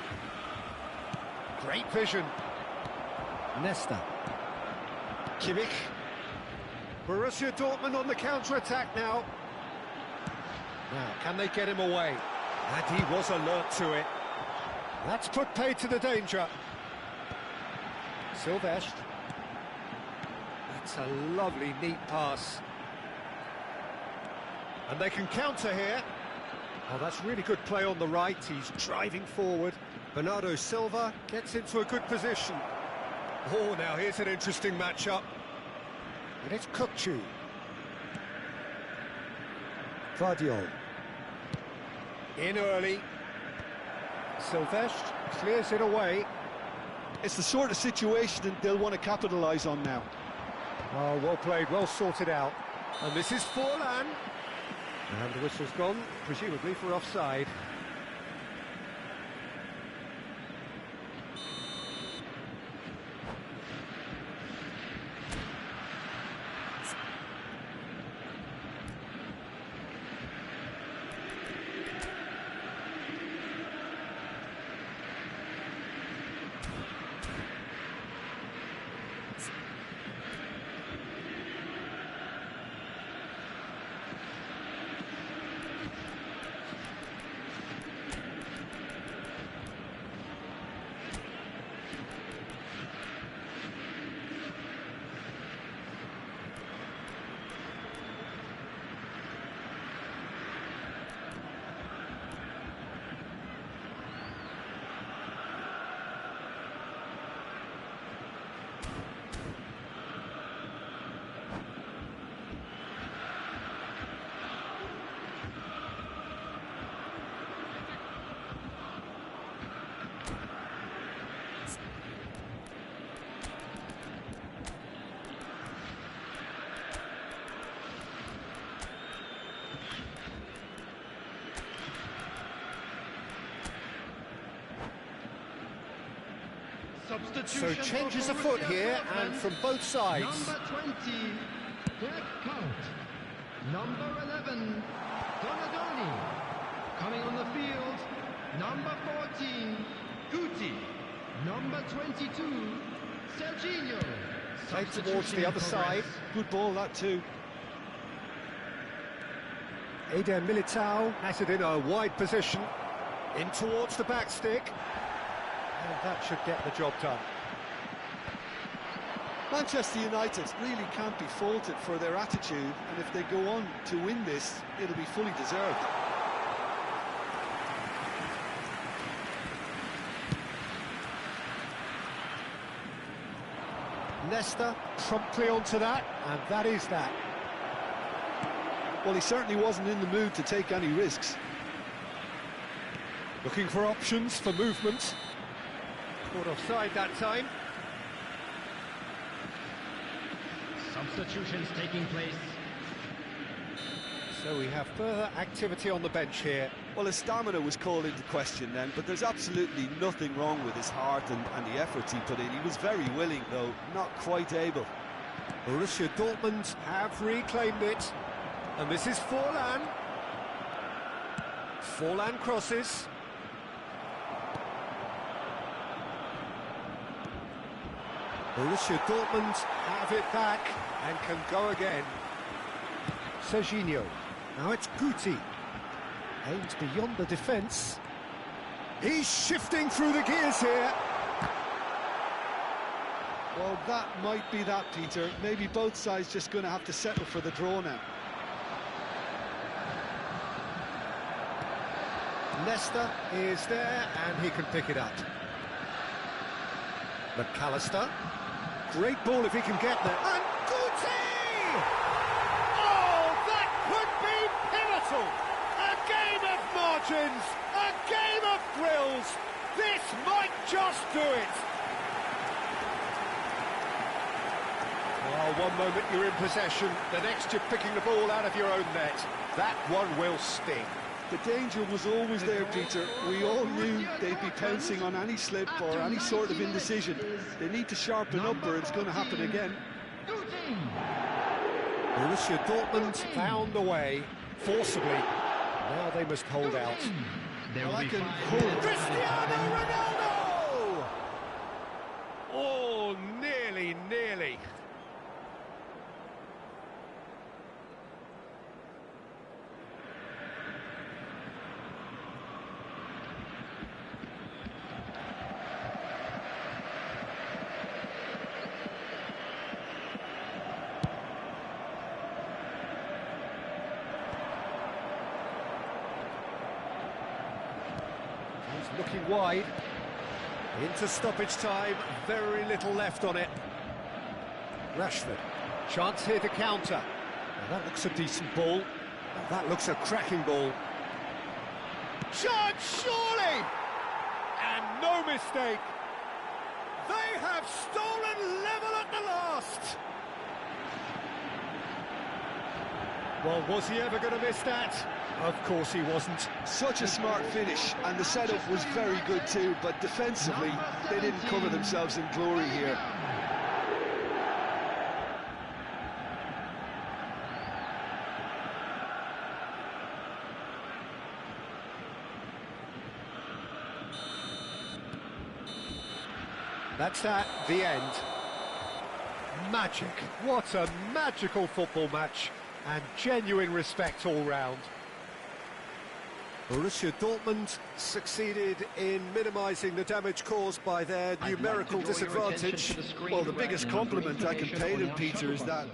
Great vision. Nesta. Kimmich. Borussia Dortmund on the counter-attack now. Now, can they get him away? And he was alert to it. That's put paid to the danger. Sylvestre. That's a lovely, neat pass. And they can counter here. Oh, that's really good play on the right. He's driving forward. Bernardo Silva gets into a good position. Oh, now here's an interesting matchup. And it's Kupchu. Vardiol. In early. Sylvestre clears it away. It's the sort of situation that they'll want to capitalise on now. Oh, well played, well sorted out. And this is Forlan. And the whistle's gone, presumably for offside. Substitution So changes for afoot Borussia here, and Dortmund. from both sides. Number 20, Dirk Kuyt. Number 11, Donadoni. Coming on the field, number 14, Guti. Number 22, Serginho. Played towards Substitution the in other side. progress. Good ball, that too. Eder Militao has it in a wide position. In towards the back stick. And that should get the job done. Manchester United really can't be faulted for their attitude, and if they go on to win this, it'll be fully deserved. Leicester promptly onto that, and that is that. Well, he certainly wasn't in the mood to take any risks. Looking for options for movement. Caught offside that time. Substitutions taking place. So we have further activity on the bench here. Well, his stamina was called into question then, but there's absolutely nothing wrong with his heart and the efforts he put in. He was very willing, though not quite able. Borussia Dortmund have reclaimed it. And this is Forlan. Forlan crosses. Borussia Dortmund have it back and can go again. Serginho. Now it's Guti. Aims beyond the defence. He's shifting through the gears here. Well, that might be that, Peter. Maybe both sides just going to have to settle for the draw now. Leicester is there, and he can pick it up. McAllister. Great ball if he can get there. And Guti! Oh, that could be pivotal! A game of margins, a game of thrills. This might just do it. Well, one moment you're in possession, the next you're picking the ball out of your own net. That one will sting. The danger was always there, Peter. We all knew they'd be pouncing on any slip or any sort of indecision. They need to sharpen up or it's going to happen again. Borussia Dortmund found a way, forcibly. Now they must hold out. There will be can 5 hold minutes. Cristiano Ronaldo! Oh, nearly. He's looking wide. Into stoppage time, very little left on it. Rashford, chance here to counter. Now that looks a decent ball. Now that looks a cracking ball. Chance, surely! And no mistake. They have stolen level at the last. Well, was he ever going to miss that? Of course he wasn't. Such a smart finish, and the setup was very good too, but defensively, they didn't cover themselves in glory here. That's that, the end. Magic. What a magical football match. And genuine respect all round. Borussia Dortmund succeeded in minimising the damage caused by their numerical disadvantage. Well, the biggest compliment I can pay them, Peter, is that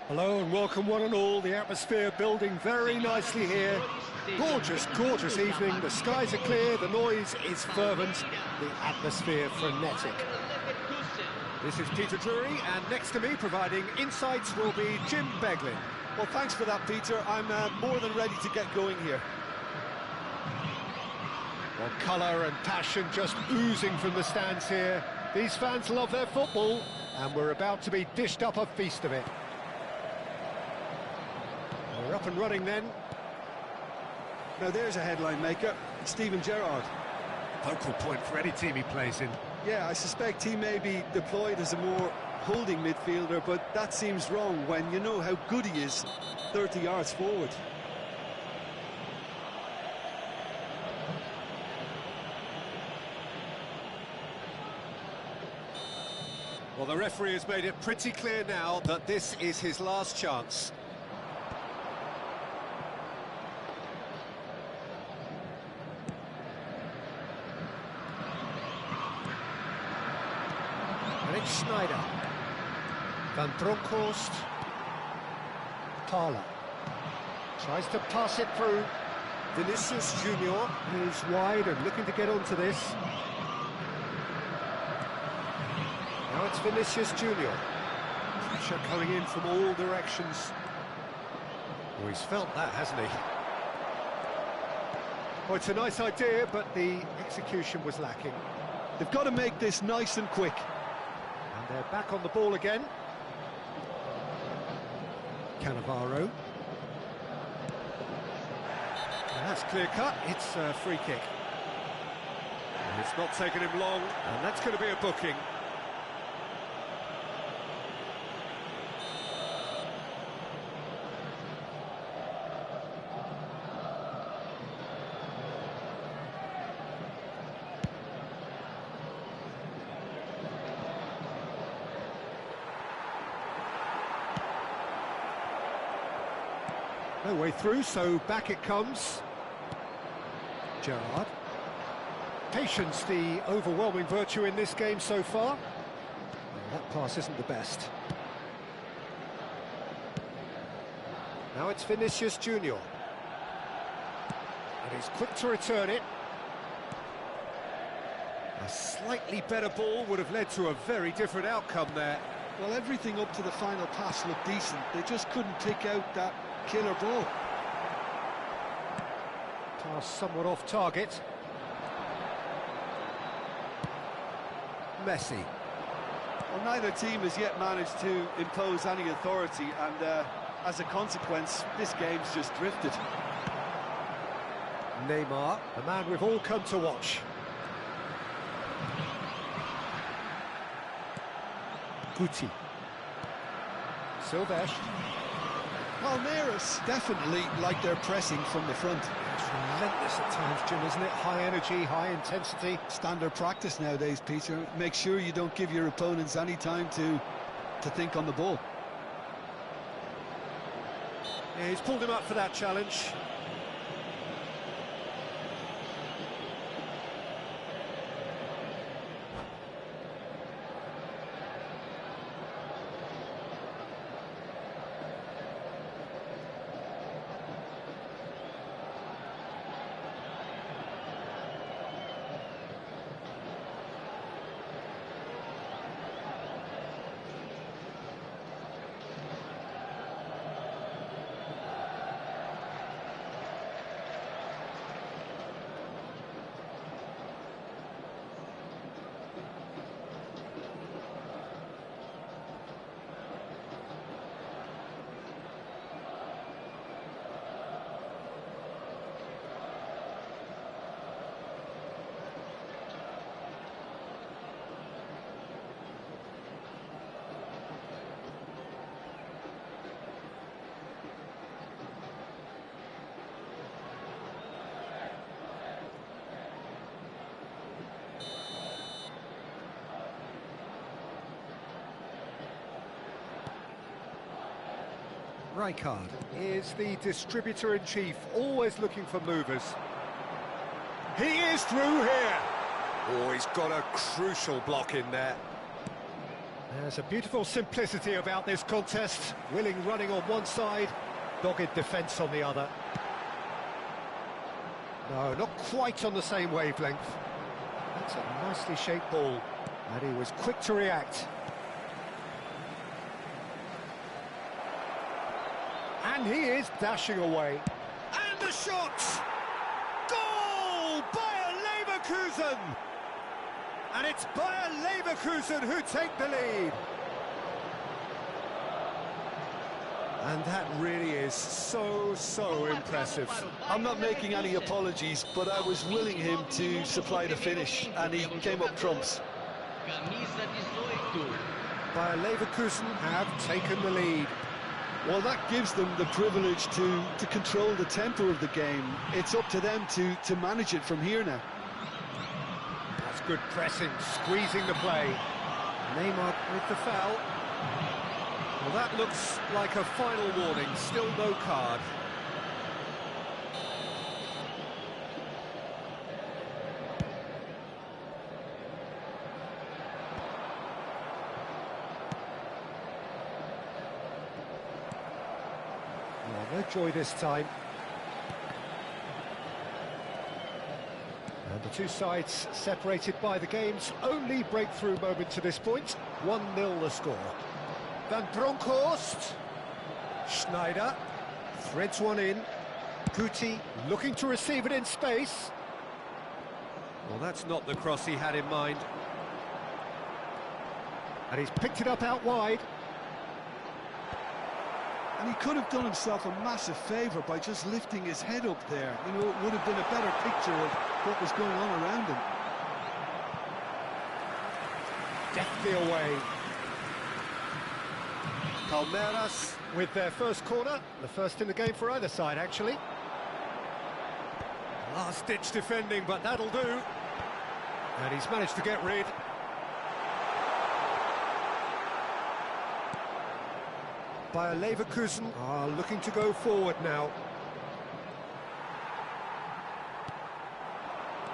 Hello and welcome one and all. The atmosphere building very nicely here. Gorgeous, gorgeous evening. The skies are clear, the noise is fervent, the atmosphere frenetic. This is Peter Drury, and next to me providing insights will be Jim Beglin. Well, thanks for that, Peter. I'm more than ready to get going here. Well, colour and passion just oozing from the stands here. These fans love their football. And we're about to be dished up a feast of it. We're up and running then. Now there's a headline maker, Steven Gerrard. Focal point for any team he plays in. Yeah, I suspect he may be deployed as a more holding midfielder, but that seems wrong when you know how good he is 30 yards forward. Well, the referee has made it pretty clear now that this is his last chance. And it's Schneider. Van Bronckhorst. Parla. Tries to pass it through. Vinicius Junior is wide and looking to get onto this. Now it's Vinicius Junior. Pressure coming in from all directions. Oh, he's felt that, hasn't he? Well, it's a nice idea, but the execution was lacking. They've got to make this nice and quick. And they're back on the ball again. Cannavaro. And that's clear cut. It's a free kick. And it's not taken him long, and that's going to be a booking. No way through, so back it comes. Gerrard. Patience, the overwhelming virtue in this game so far. And that pass isn't the best. Now it's Vinicius Junior. And he's quick to return it. A slightly better ball would have led to a very different outcome there. Well, everything up to the final pass looked decent. They just couldn't pick out that killer ball. Pass somewhat off target. Messi. Well, neither team has yet managed to impose any authority, and as a consequence, this game's just drifted. Neymar, the man we've all come to watch. Guti. Silvesh. Palmeiras definitely like their pressing from the front. It's relentless at times, Jim, isn't it? High energy, high intensity. Standard practice nowadays, Peter. Make sure you don't give your opponents any time to think on the ball. Yeah, he's pulled him up for that challenge. Rijkaard is the distributor-in-chief, always looking for movers. He is through here! Oh, he's got a crucial block in there. There's a beautiful simplicity about this contest. Willing running on one side, dogged defence on the other. No, not quite on the same wavelength. That's a nicely shaped ball, and he was quick to react. And he is dashing away. And the shot! Goal! Bayer Leverkusen! And it's Bayer Leverkusen who take the lead. And that really is so impressive. I'm not making any apologies, but I was willing him to supply the finish, and he came up trumps. Camisa 18. Bayer Leverkusen have taken the lead. Well, that gives them the privilege to control the tempo of the game. It's up to them to manage it from here now. That's good pressing, squeezing the play. Neymar with the foul. Well, that looks like a final warning, still no card. No joy this time. And the two sides separated by the game's only breakthrough moment to this point. 1-0 the score. Van Bronckhorst. Schneider threads one in. Guti looking to receive it in space. Well, that's not the cross he had in mind. And he's picked it up out wide. And he could have done himself a massive favour by just lifting his head up there. You know, it would have been a better picture of what was going on around him. Deftly away. Palmeiras with their first corner, the first in the game for either side, actually. Last-ditch defending, but that'll do. And he's managed to get rid. Bayer Leverkusen are looking to go forward now.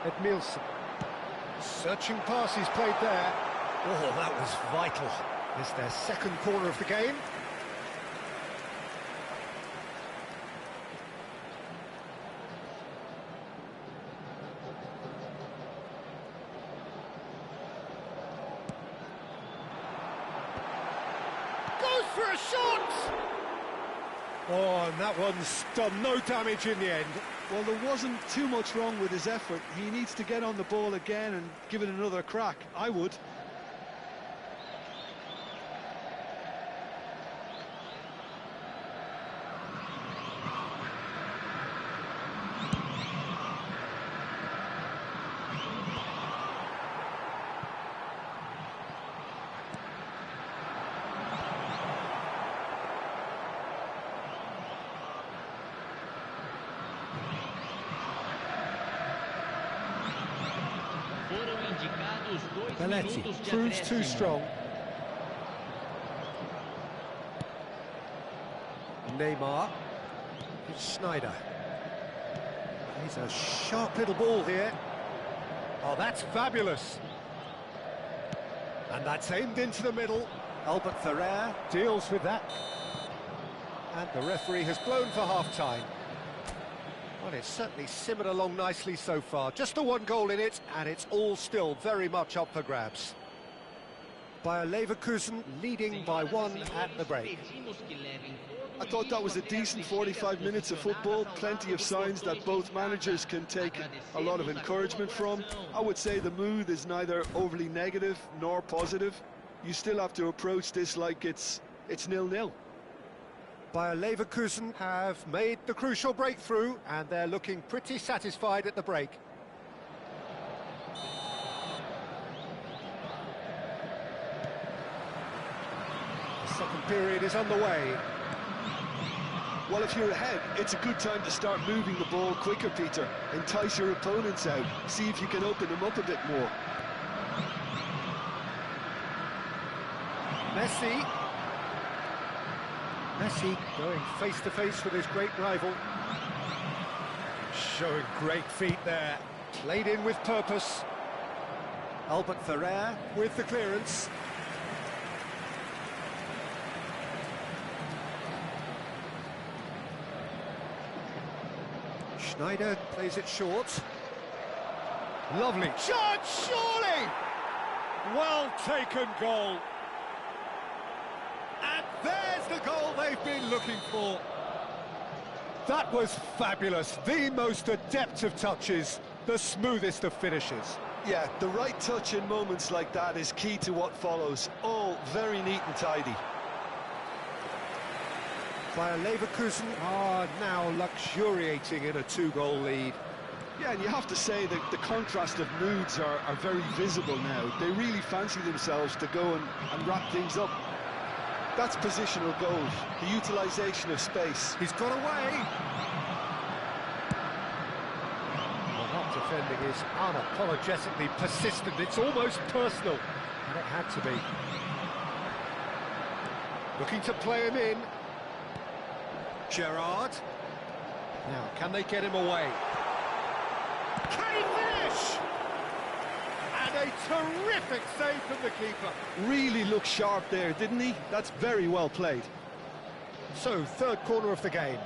Edmilson. Searching pass he's played there. Oh, that was vital. It's their second corner of the game. Goes for a shot! Oh, and that one's done no damage in the end. Well, there wasn't too much wrong with his effort. He needs to get on the ball again and give it another crack. I would. Belletti proves too strong. Neymar. It's Schneider. He's a sharp little ball here. Oh, that's fabulous. And that's aimed into the middle. Albert Ferrer deals with that. And the referee has blown for half-time. Well, it's certainly simmered along nicely so far. Just the one goal in it, and it's all still very much up for grabs. Bayer Leverkusen leading by 1 at the break. I thought that was a decent 45 minutes of football. Plenty of signs that both managers can take a lot of encouragement from. I would say the mood is neither overly negative nor positive. You still have to approach this like it's 0-0. Bayer Leverkusen have made the crucial breakthrough, and they're looking pretty satisfied at the break. The second period is underway. Well, if you're ahead, it's a good time to start moving the ball quicker, Peter. Entice your opponents out. See if you can open them up a bit more. Messi going face-to-face with his great rival. Showing great feet there. Played in with purpose. Albert Ferrer with the clearance. Schneider plays it short. Lovely shot, surely! Well taken goal. And there's the goal they've been looking for. That was fabulous. The most adept of touches, the smoothest of finishes. Yeah, the right touch in moments like that is key to what follows. All very neat and tidy. Bayer Leverkusen are now luxuriating in a 2-goal lead. Yeah, and you have to say that the contrast of moods are very visible now. They really fancy themselves to go and wrap things up. That's positional goals, the utilisation of space. He's got away. Well, that defending is unapologetically persistent. It's almost personal, and it had to be. Looking to play him in. Gerrard. Now, can they get him away? Can he finish? And a terrific save from the keeper. Really looked sharp there, didn't he? That's very well played. So, third corner of the game.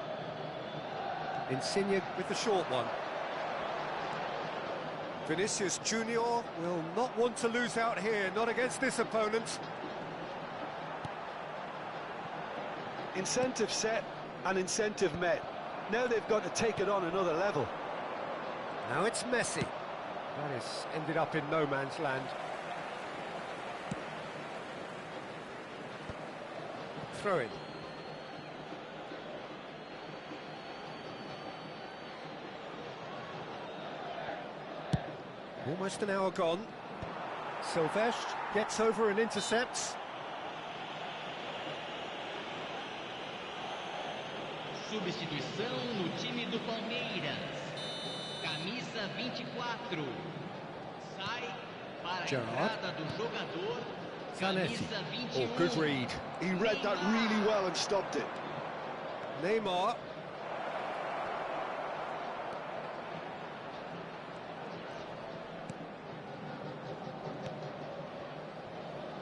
Insigne with the short one. Vinicius Junior will not want to lose out here, not against this opponent. Incentive set and incentive met. Now they've got to take it on another level. Now it's Messi. That has ended up in no man's land. Throw in. Almost an hour gone. Silvestre gets over and intercepts. Substituição no time do Palmeiras. Camisa 24. Sai para a entrada do jogador. Camisa 21. Oh, good read. He read that really well and stopped it. Neymar.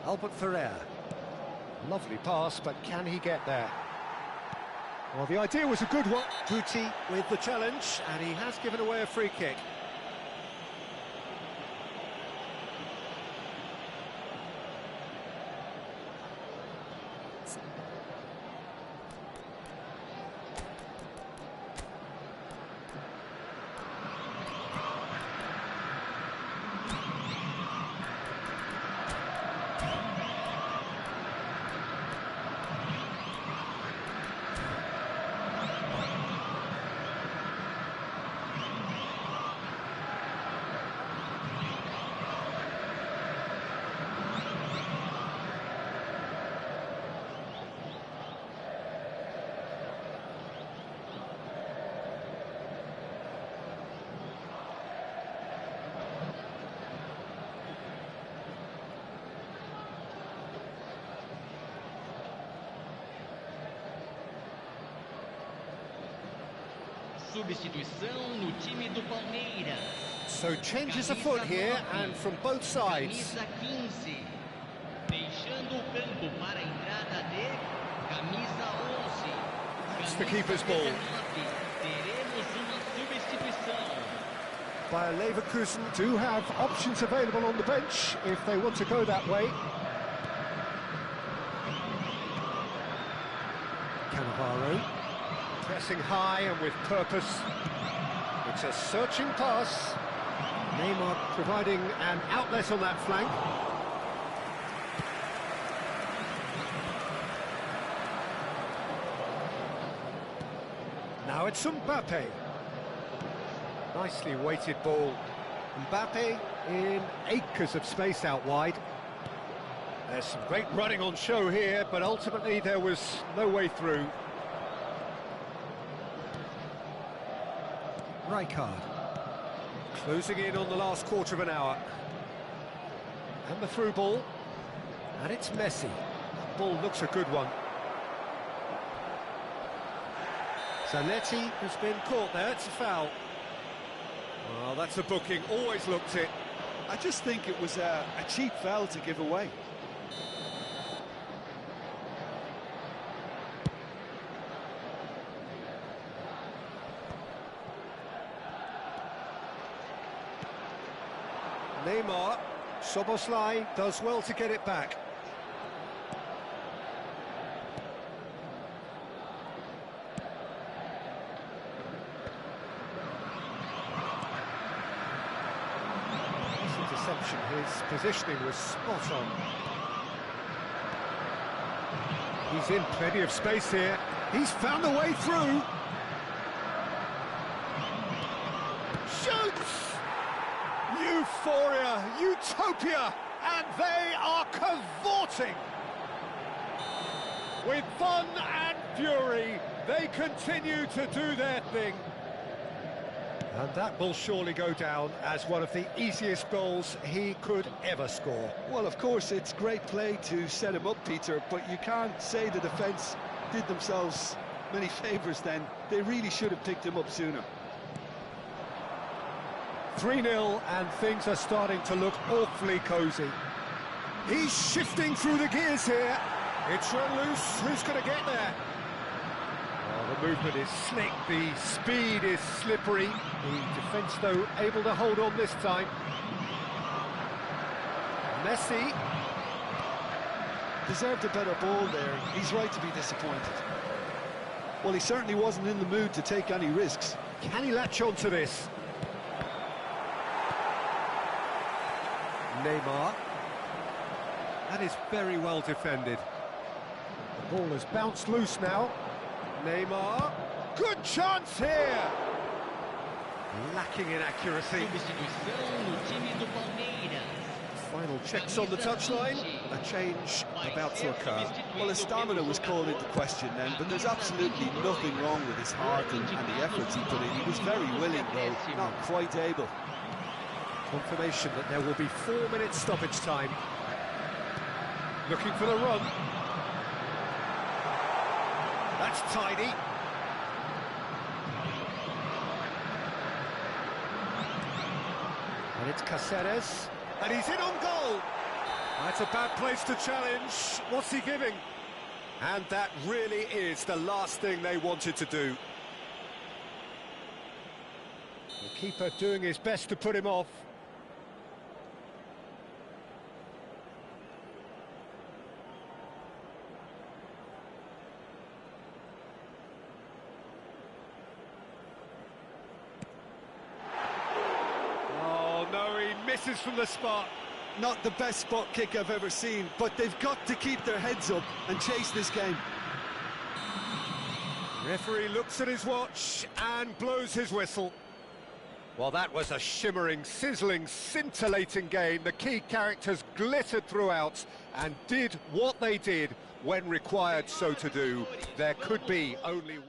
Albert Ferrer. Lovely pass, but can he get there? Well, the idea was a good one. Guti with the challenge, and he has given away a free kick. Substituição no time do Palmeiras. So changes afoot here, and from both sides. Camisa 15. Deixando o campo para a entrada de camisa 11. It's the keeper's ball. Teremos uma substituição. Bayer Leverkusen do have options available on the bench if they want to go that way. Cannavaro. Pressing high and with purpose. It's a searching pass. Neymar providing an outlet on that flank. Now it's Mbappe. Nicely weighted ball. Mbappe in acres of space out wide. There's some great running on show here, but ultimately there was no way through. Rijkaard. Closing in on the last quarter of an hour. And the through ball. And it's Messi. That ball looks a good one. Zanetti has been caught there, it's a foul. Well, that's a booking, always looked it. I just think it was a cheap foul to give away. Neymar, Szoboszlai does well to get it back. This interception, his positioning was spot on. He's in plenty of space here. He's found a way through. Shoots! Euphoria, utopia, and they are cavorting. With fun and fury, they continue to do their thing. And that will surely go down as one of the easiest goals he could ever score. Well, of course, it's great play to set him up, Peter, but you can't say the defence did themselves many favours then. They really should have picked him up sooner. 3-0, and things are starting to look awfully cosy. He's shifting through the gears here. It's run loose. Who's going to get there? Oh, the movement is slick. The speed is slippery. The defence, though, able to hold on this time. Messi. Deserved a better ball there. He's right to be disappointed. Well, he certainly wasn't in the mood to take any risks. Can he latch on to this? Neymar. That is very well defended. The ball has bounced loose now. Neymar. Good chance here! Lacking in accuracy. Substituição no time do Palmeiras. Final checks on the touchline. A change about to occur. Well, his stamina was called into question then, but there's absolutely nothing wrong with his heart and the efforts he put in. He was very willing, though, not quite able. Confirmation that there will be 4 minutes stoppage time. Looking for the run. That's tidy. And it's Cáceres. And he's in on goal. That's a bad place to challenge. What's he giving? And that really is the last thing they wanted to do. The keeper doing his best to put him off. No, he misses from the spot. Not the best spot kick I've ever seen, but they've got to keep their heads up and chase this game. Referee looks at his watch and blows his whistle. Well, that was a shimmering, sizzling, scintillating game. The key characters glittered throughout and did what they did when required so to do. There could be only one.